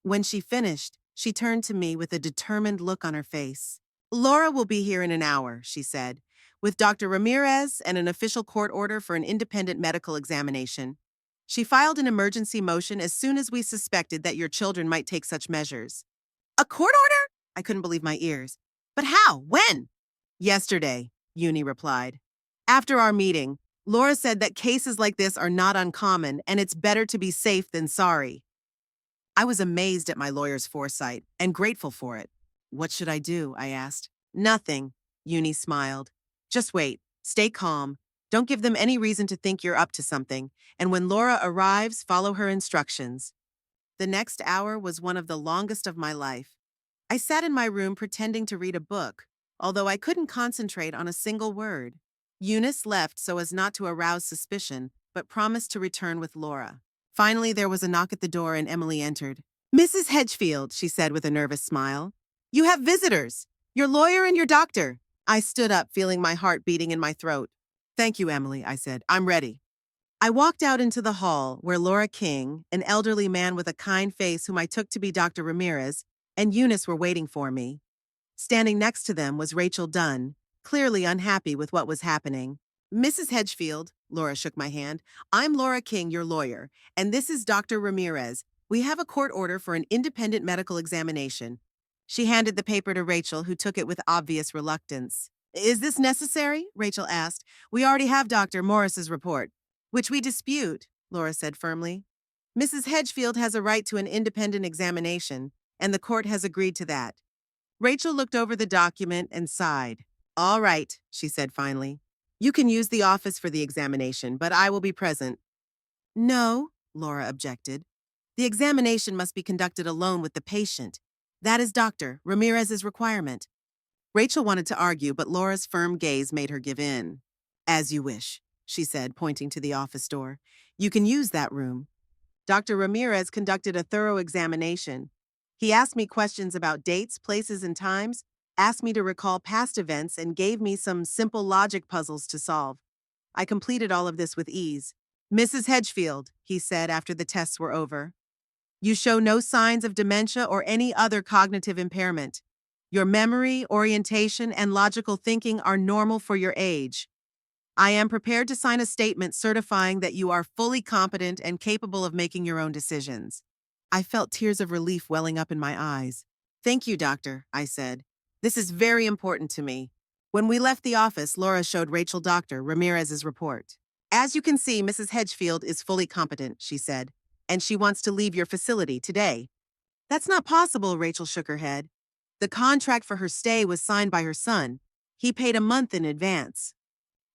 When she finished, she turned to me with a determined look on her face. "Laura will be here in an hour," she said, "with Dr. Ramirez and an official court order for an independent medical examination. She filed an emergency motion as soon as we suspected that your children might take such measures." "A court order?" I couldn't believe my ears. "But how? When?" "Yesterday," Uni replied. "After our meeting, Laura said that cases like this are not uncommon and it's better to be safe than sorry." I was amazed at my lawyer's foresight and grateful for it. "What should I do?" I asked. "Nothing," Uni smiled. "Just wait. Stay calm. Don't give them any reason to think you're up to something. And when Laura arrives, follow her instructions." The next hour was one of the longest of my life. I sat in my room pretending to read a book, although I couldn't concentrate on a single word. Eunice left so as not to arouse suspicion, but promised to return with Laura. Finally, there was a knock at the door and Emily entered. "Mrs. Hedgefield," she said with a nervous smile. "You have visitors. Your lawyer and your doctor." I stood up, feeling my heart beating in my throat. "Thank you, Emily," I said. "I'm ready." I walked out into the hall where Laura King, an elderly man with a kind face whom I took to be Dr. Ramirez, and Eunice were waiting for me. Standing next to them was Rachel Dunn, clearly unhappy with what was happening. "Mrs. Hedgefield," Laura shook my hand, "I'm Laura King, your lawyer, and this is Dr. Ramirez. We have a court order for an independent medical examination." She handed the paper to Rachel, who took it with obvious reluctance. "Is this necessary?" Rachel asked. "We already have Dr. Morris's report." "Which we dispute," Laura said firmly. "Mrs. Hedgefield has a right to an independent examination, and the court has agreed to that." Rachel looked over the document and sighed. "All right," she said finally. "You can use the office for the examination, but I will be present." "No," Laura objected. "The examination must be conducted alone with the patient. That is Dr. Ramirez's requirement." Rachel wanted to argue, but Laura's firm gaze made her give in. "As you wish," she said, pointing to the office door. "You can use that room." Dr. Ramirez conducted a thorough examination. He asked me questions about dates, places, and times, asked me to recall past events, and gave me some simple logic puzzles to solve. I completed all of this with ease. "Mrs. Hedgefield," he said after the tests were over, "you show no signs of dementia or any other cognitive impairment. Your memory, orientation, and logical thinking are normal for your age. I am prepared to sign a statement certifying that you are fully competent and capable of making your own decisions." I felt tears of relief welling up in my eyes. "Thank you, doctor," I said. "This is very important to me." When we left the office, Laura showed Rachel Dr. Ramirez's report. "As you can see, Mrs. Hedgefield is fully competent," she said, "and she wants to leave your facility today." "That's not possible," Rachel shook her head. "The contract for her stay was signed by her son. He paid a month in advance."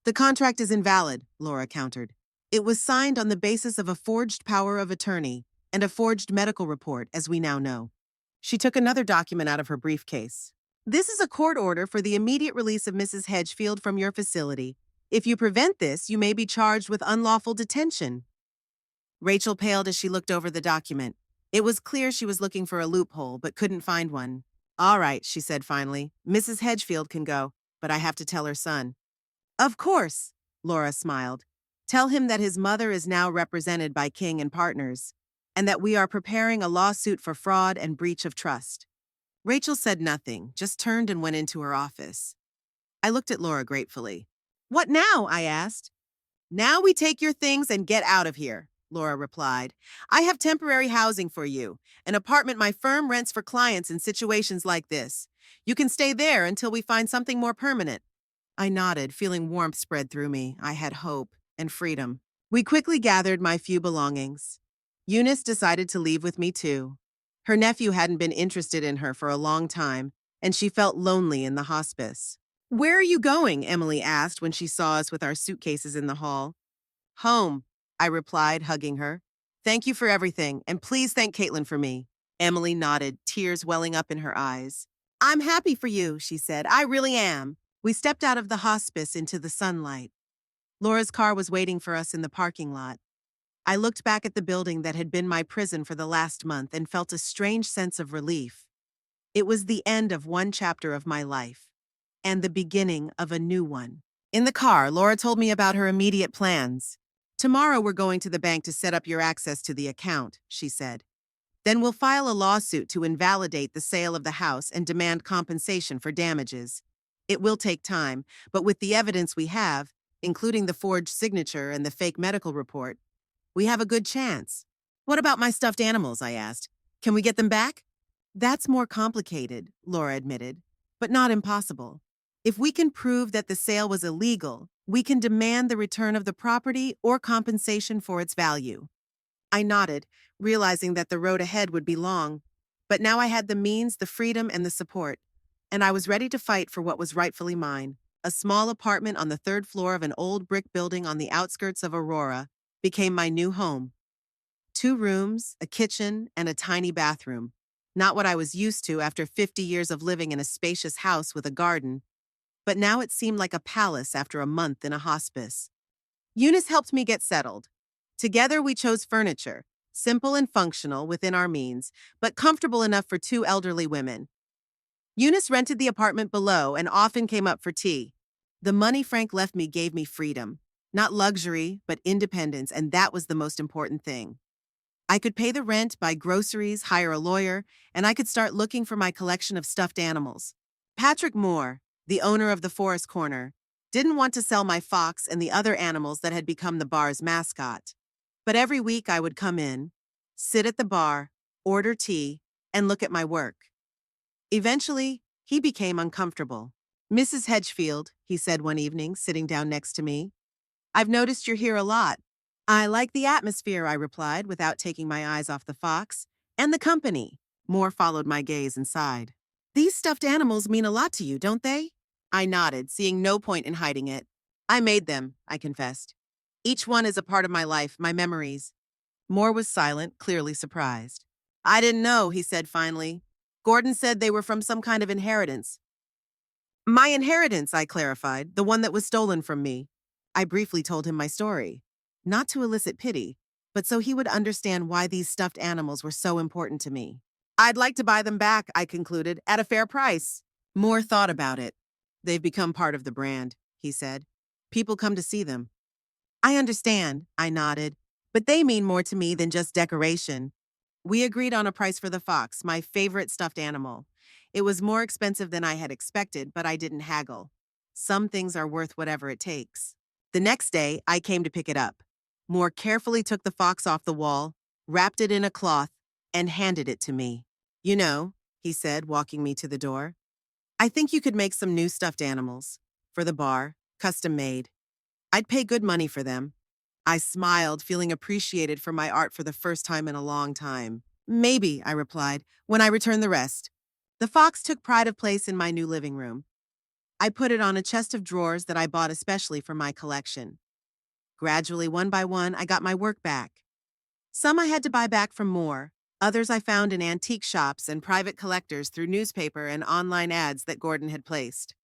"The contract is invalid," Laura countered. "It was signed on the basis of a forged power of attorney and a forged medical report, as we now know." She took another document out of her briefcase. "This is a court order for the immediate release of Mrs. Hedgefield from your facility. If you prevent this, you may be charged with unlawful detention." Rachel paled as she looked over the document. It was clear she was looking for a loophole, but couldn't find one. "All right," she said finally. "Mrs. Hedgefield can go, but I have to tell her son." "Of course," Laura smiled. "Tell him that his mother is now represented by King and Partners, and that we are preparing a lawsuit for fraud and breach of trust." Rachel said nothing, just turned and went into her office. I looked at Laura gratefully. "What now?" I asked. "Now we take your things and get out of here," Laura replied. "I have temporary housing for you, an apartment my firm rents for clients in situations like this. You can stay there until we find something more permanent." I nodded, feeling warmth spread through me. I had hope and freedom. We quickly gathered my few belongings. Eunice decided to leave with me too. Her nephew hadn't been interested in her for a long time, and she felt lonely in the hospice. "Where are you going?" Emily asked when she saw us with our suitcases in the hall. "Home," I replied, hugging her. "Thank you for everything, and please thank Caitlin for me." Emily nodded, tears welling up in her eyes. "I'm happy for you," she said. "I really am." We stepped out of the hospice into the sunlight. Laura's car was waiting for us in the parking lot. I looked back at the building that had been my prison for the last month and felt a strange sense of relief. It was the end of one chapter of my life, and the beginning of a new one. In the car, Laura told me about her immediate plans. Tomorrow we're going to the bank to set up your access to the account, she said. Then we'll file a lawsuit to invalidate the sale of the house and demand compensation for damages. It will take time, but with the evidence we have, including the forged signature and the fake medical report, we have a good chance. What about my stuffed animals? I asked. Can we get them back? That's more complicated, Laura admitted, but not impossible. If we can prove that the sale was illegal, we can demand the return of the property or compensation for its value. I nodded, realizing that the road ahead would be long, but now I had the means, the freedom, and the support, and I was ready to fight for what was rightfully mine. A small apartment on the third floor of an old brick building on the outskirts of Aurora became my new home. 2 rooms, a kitchen, and a tiny bathroom. Not what I was used to after 50 years of living in a spacious house with a garden, but now it seemed like a palace after a month in a hospice. Eunice helped me get settled. Together we chose furniture, simple and functional within our means, but comfortable enough for 2 elderly women. Eunice rented the apartment below and often came up for tea. The money Frank left me gave me freedom. Not luxury, but independence, and that was the most important thing. I could pay the rent, buy groceries, hire a lawyer, and I could start looking for my collection of stuffed animals. Patrick Moore, the owner of the Forest Corner, didn't want to sell my fox and the other animals that had become the bar's mascot. But every week I would come in, sit at the bar, order tea, and look at my work. Eventually, he became uncomfortable. "Mrs. Hedgefield," he said one evening, sitting down next to me, "I've noticed you're here a lot." "I like the atmosphere," I replied, without taking my eyes off the fox. "And the company." Moore followed my gaze and sighed. "These stuffed animals mean a lot to you, don't they?" I nodded, seeing no point in hiding it. "I made them," I confessed. "Each one is a part of my life, my memories." Moore was silent, clearly surprised. "I didn't know," he said finally. "Gordon said they were from some kind of inheritance." "My inheritance," I clarified, "the one that was stolen from me." I briefly told him my story, not to elicit pity, but so he would understand why these stuffed animals were so important to me. "I'd like to buy them back," I concluded, "at a fair price." Moore thought about it. "They've become part of the brand," he said. "People come to see them." "I understand," I nodded, "but they mean more to me than just decoration." We agreed on a price for the fox, my favorite stuffed animal. It was more expensive than I had expected, but I didn't haggle. Some things are worth whatever it takes. The next day, I came to pick it up. Moore carefully took the fox off the wall, wrapped it in a cloth, and handed it to me. "You know," he said, walking me to the door, "I think you could make some new stuffed animals. For the bar, custom made. I'd pay good money for them." I smiled, feeling appreciated for my art for the first time in a long time. "Maybe," I replied, "when I return the rest." The fox took pride of place in my new living room. I put it on a chest of drawers that I bought especially for my collection. Gradually, one by one, I got my work back. Some I had to buy back from Moore. Others I found in antique shops and private collectors through newspaper and online ads that Gordon had placed.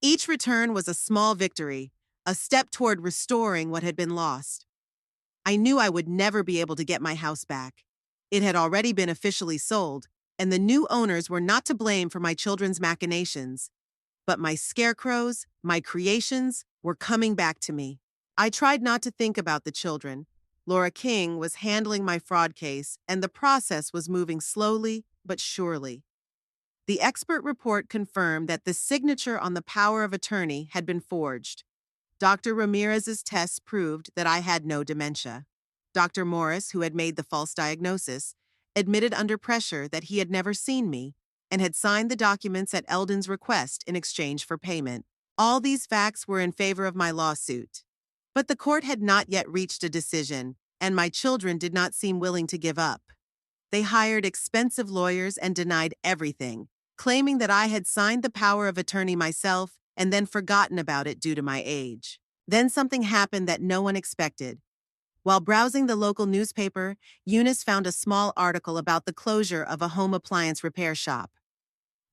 Each return was a small victory, a step toward restoring what had been lost. I knew I would never be able to get my house back. It had already been officially sold, and the new owners were not to blame for my children's machinations. But my scarecrows, my creations, were coming back to me. I tried not to think about the children. Laura King was handling my fraud case, and the process was moving slowly but surely. The expert report confirmed that the signature on the power of attorney had been forged. Dr. Ramirez's tests proved that I had no dementia. Dr. Morris, who had made the false diagnosis, admitted under pressure that he had never seen me and had signed the documents at Eldon's request in exchange for payment. All these facts were in favor of my lawsuit. But the court had not yet reached a decision, and my children did not seem willing to give up. They hired expensive lawyers and denied everything, claiming that I had signed the power of attorney myself and then forgotten about it due to my age. Then something happened that no one expected. While browsing the local newspaper, Eunice found a small article about the closure of a home appliance repair shop.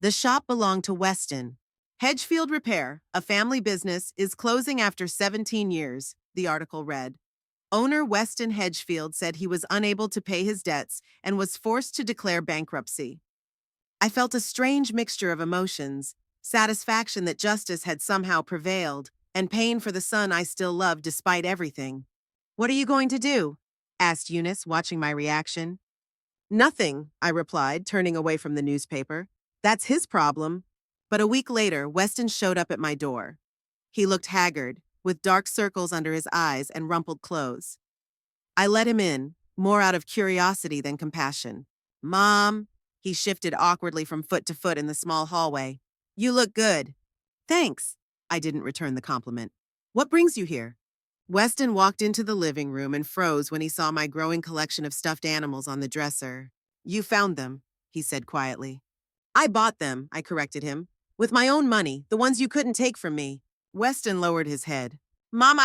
The shop belonged to Weston. "Hedgefield Repair, a family business, is closing after 17 years, the article read. Owner Weston Hedgefield said he was unable to pay his debts and was forced to declare bankruptcy. I felt a strange mixture of emotions, satisfaction that justice had somehow prevailed, and paying for the son I still love despite everything. What are you going to do? Asked Eunice, watching my reaction. Nothing, I replied, turning away from the newspaper. That's his problem. But a week later, Weston showed up at my door. He looked haggard, with dark circles under his eyes and rumpled clothes. I let him in, more out of curiosity than compassion. Mom, he shifted awkwardly from foot to foot in the small hallway. You look good. Thanks. I didn't return the compliment. What brings you here? Weston walked into the living room and froze when he saw my growing collection of stuffed animals on the dresser. You found them, he said quietly. I bought them, I corrected him. With my own money, the ones you couldn't take from me. Weston lowered his head. Mom,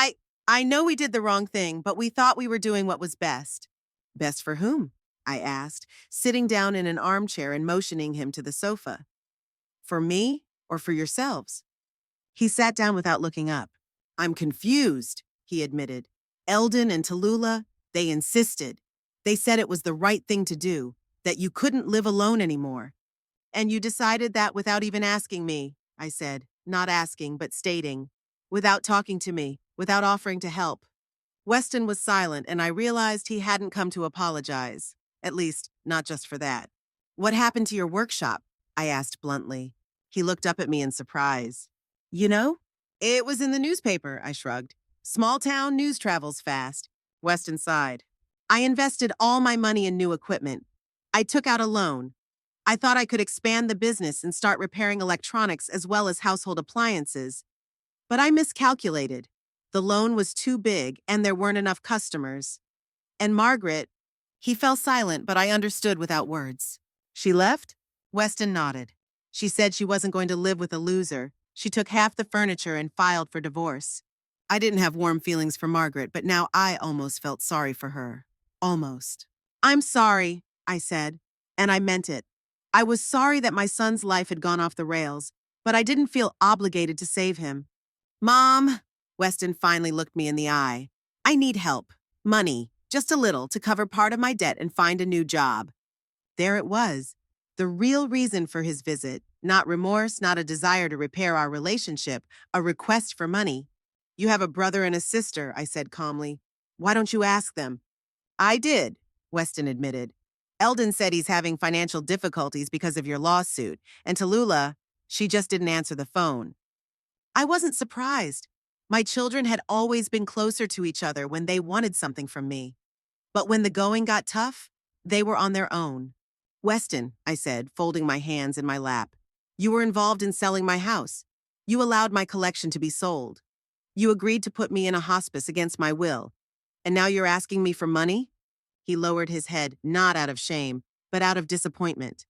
I know we did the wrong thing, but we thought we were doing what was best. Best for whom? I asked, sitting down in an armchair and motioning him to the sofa. For me or for yourselves? He sat down without looking up. I'm confused, he admitted. Eldon and Tallulah, they insisted. They said it was the right thing to do, that you couldn't live alone anymore. And you decided that without even asking me, I said, not asking, but stating, without talking to me, without offering to help. Weston was silent, and I realized he hadn't come to apologize, at least not just for that. What happened to your workshop? I asked bluntly. He looked up at me in surprise. You know? It was in the newspaper, I shrugged. Small town news travels fast. Weston sighed. I invested all my money in new equipment. I took out a loan. I thought I could expand the business and start repairing electronics as well as household appliances. But I miscalculated. The loan was too big and there weren't enough customers. And Margaret, he fell silent, but I understood without words. She left? Weston nodded. She said she wasn't going to live with a loser. She took half the furniture and filed for divorce. I didn't have warm feelings for Margaret, but now I almost felt sorry for her. Almost. I'm sorry, I said, and I meant it. I was sorry that my son's life had gone off the rails, but I didn't feel obligated to save him. Mom, Weston finally looked me in the eye. I need help. Money, just a little, to cover part of my debt and find a new job. There it was. The real reason for his visit, not remorse, not a desire to repair our relationship, a request for money. You have a brother and a sister, I said calmly. Why don't you ask them? I did, Weston admitted. Eldon said he's having financial difficulties because of your lawsuit, and Tallulah, she just didn't answer the phone. I wasn't surprised. My children had always been closer to each other when they wanted something from me. But when the going got tough, they were on their own. Weston, I said, folding my hands in my lap, you were involved in selling my house. You allowed my collection to be sold. You agreed to put me in a hospice against my will. And now you're asking me for money? He lowered his head, not out of shame, but out of disappointment.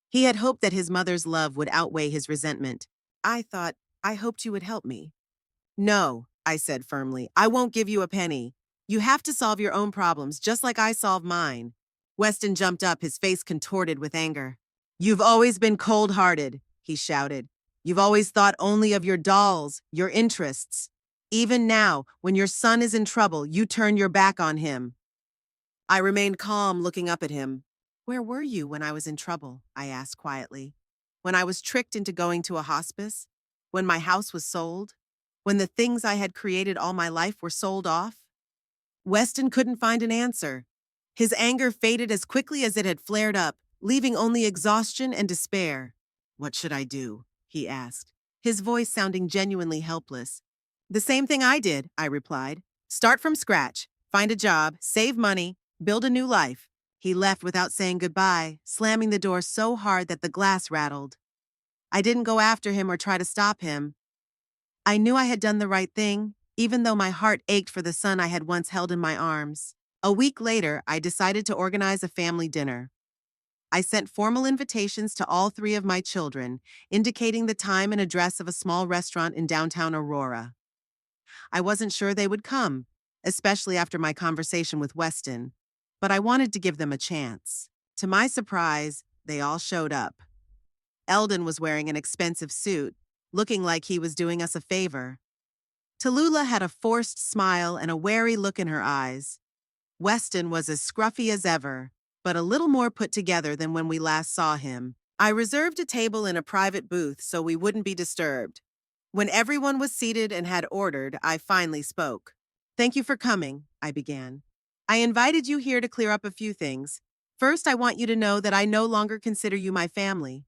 He had hoped that his mother's love would outweigh his resentment. I hoped you would help me. No, I said firmly, I won't give you a penny. You have to solve your own problems, just like I solved mine. Weston jumped up, his face contorted with anger. You've always been cold-hearted, he shouted. You've always thought only of your dolls, your interests. Even now, when your son is in trouble, you turn your back on him. I remained calm, looking up at him. Where were you when I was in trouble? I asked quietly. When I was tricked into going to a hospice? When my house was sold? When the things I had created all my life were sold off? Weston couldn't find an answer. His anger faded as quickly as it had flared up, leaving only exhaustion and despair. What should I do? He asked, his voice sounding genuinely helpless. The same thing I did, I replied. Start from scratch, find a job, save money, build a new life. He left without saying goodbye, slamming the door so hard that the glass rattled. I didn't go after him or try to stop him. I knew I had done the right thing, even though my heart ached for the son I had once held in my arms. A week later, I decided to organize a family dinner. I sent formal invitations to all 3 of my children, indicating the time and address of a small restaurant in downtown Aurora. I wasn't sure they would come, especially after my conversation with Weston, but I wanted to give them a chance. To my surprise, they all showed up. Eldon was wearing an expensive suit, looking like he was doing us a favor. Tallulah had a forced smile and a wary look in her eyes. Weston was as scruffy as ever, but a little more put together than when we last saw him. I reserved a table in a private booth so we wouldn't be disturbed. When everyone was seated and had ordered, I finally spoke. Thank you for coming, I began. I invited you here to clear up a few things. First, I want you to know that I no longer consider you my family.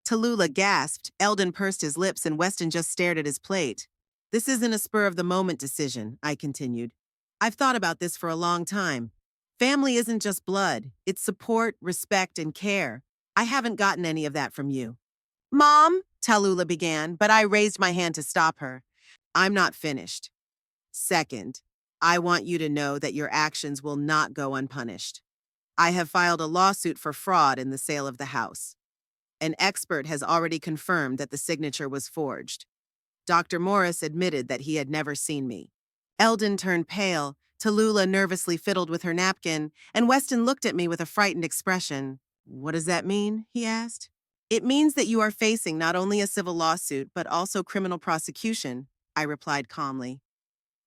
Tallulah gasped, Eldon pursed his lips, and Weston just stared at his plate. This isn't a spur-of-the-moment decision, I continued. I've thought about this for a long time. Family isn't just blood, it's support, respect, and care. I haven't gotten any of that from you. Mom, Tallulah began, but I raised my hand to stop her. I'm not finished. Second, I want you to know that your actions will not go unpunished. I have filed a lawsuit for fraud in the sale of the house. An expert has already confirmed that the signature was forged. Dr. Morris admitted that he had never seen me. Eldon turned pale, Tallulah nervously fiddled with her napkin, and Weston looked at me with a frightened expression. What does that mean? He asked. It means that you are facing not only a civil lawsuit, but also criminal prosecution, I replied calmly.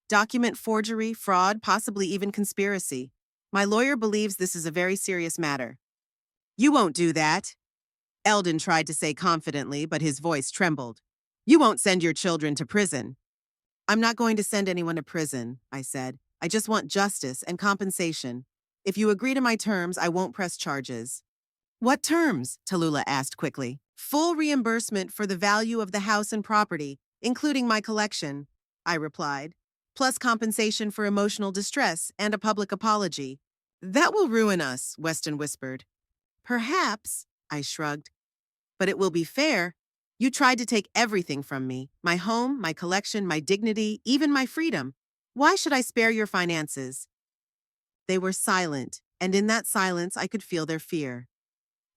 Document forgery, fraud, possibly even conspiracy. My lawyer believes this is a very serious matter. You won't do that, Eldon tried to say confidently, but his voice trembled. You won't send your children to prison. I'm not going to send anyone to prison, I said. I just want justice and compensation. If you agree to my terms, I won't press charges. What terms? Tallulah asked quickly. Full reimbursement for the value of the house and property, including my collection, I replied, plus compensation for emotional distress and a public apology. That will ruin us, Weston whispered. Perhaps, I shrugged. But it will be fair. You tried to take everything from me, my home, my collection, my dignity, even my freedom. Why should I spare your finances? They were silent, and in that silence I could feel their fear.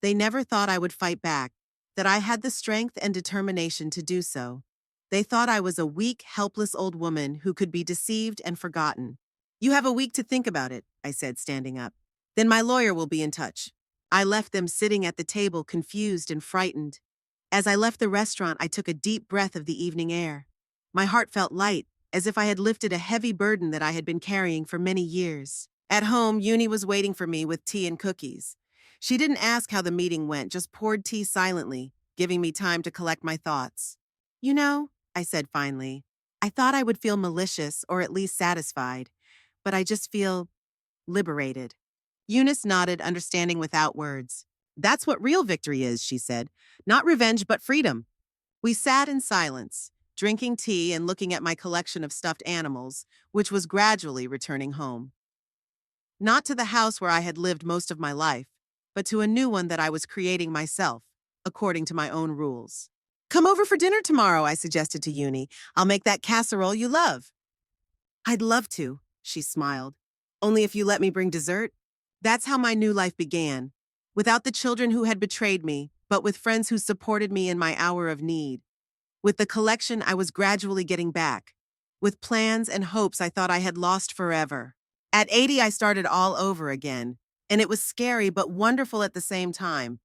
They never thought I would fight back, that I had the strength and determination to do so. They thought I was a weak, helpless old woman who could be deceived and forgotten. You have a week to think about it, I said, standing up. Then my lawyer will be in touch. I left them sitting at the table, confused and frightened. As I left the restaurant, I took a deep breath of the evening air. My heart felt light, as if I had lifted a heavy burden that I had been carrying for many years. At home, Uni was waiting for me with tea and cookies. She didn't ask how the meeting went, just poured tea silently, giving me time to collect my thoughts. You know, I said finally, I thought I would feel malicious or at least satisfied, but I just feel liberated. Eunice nodded, understanding without words. That's what real victory is, she said. Not revenge, but freedom. We sat in silence, drinking tea and looking at my collection of stuffed animals, which was gradually returning home. Not to the house where I had lived most of my life, but to a new one that I was creating myself, according to my own rules. Come over for dinner tomorrow, I suggested to Uni. I'll make that casserole you love. I'd love to, she smiled. Only if you let me bring dessert. That's how my new life began, without the children who had betrayed me, but with friends who supported me in my hour of need. With the collection I was gradually getting back, with plans and hopes I thought I had lost forever. At 80, I started all over again, and it was scary but wonderful at the same time.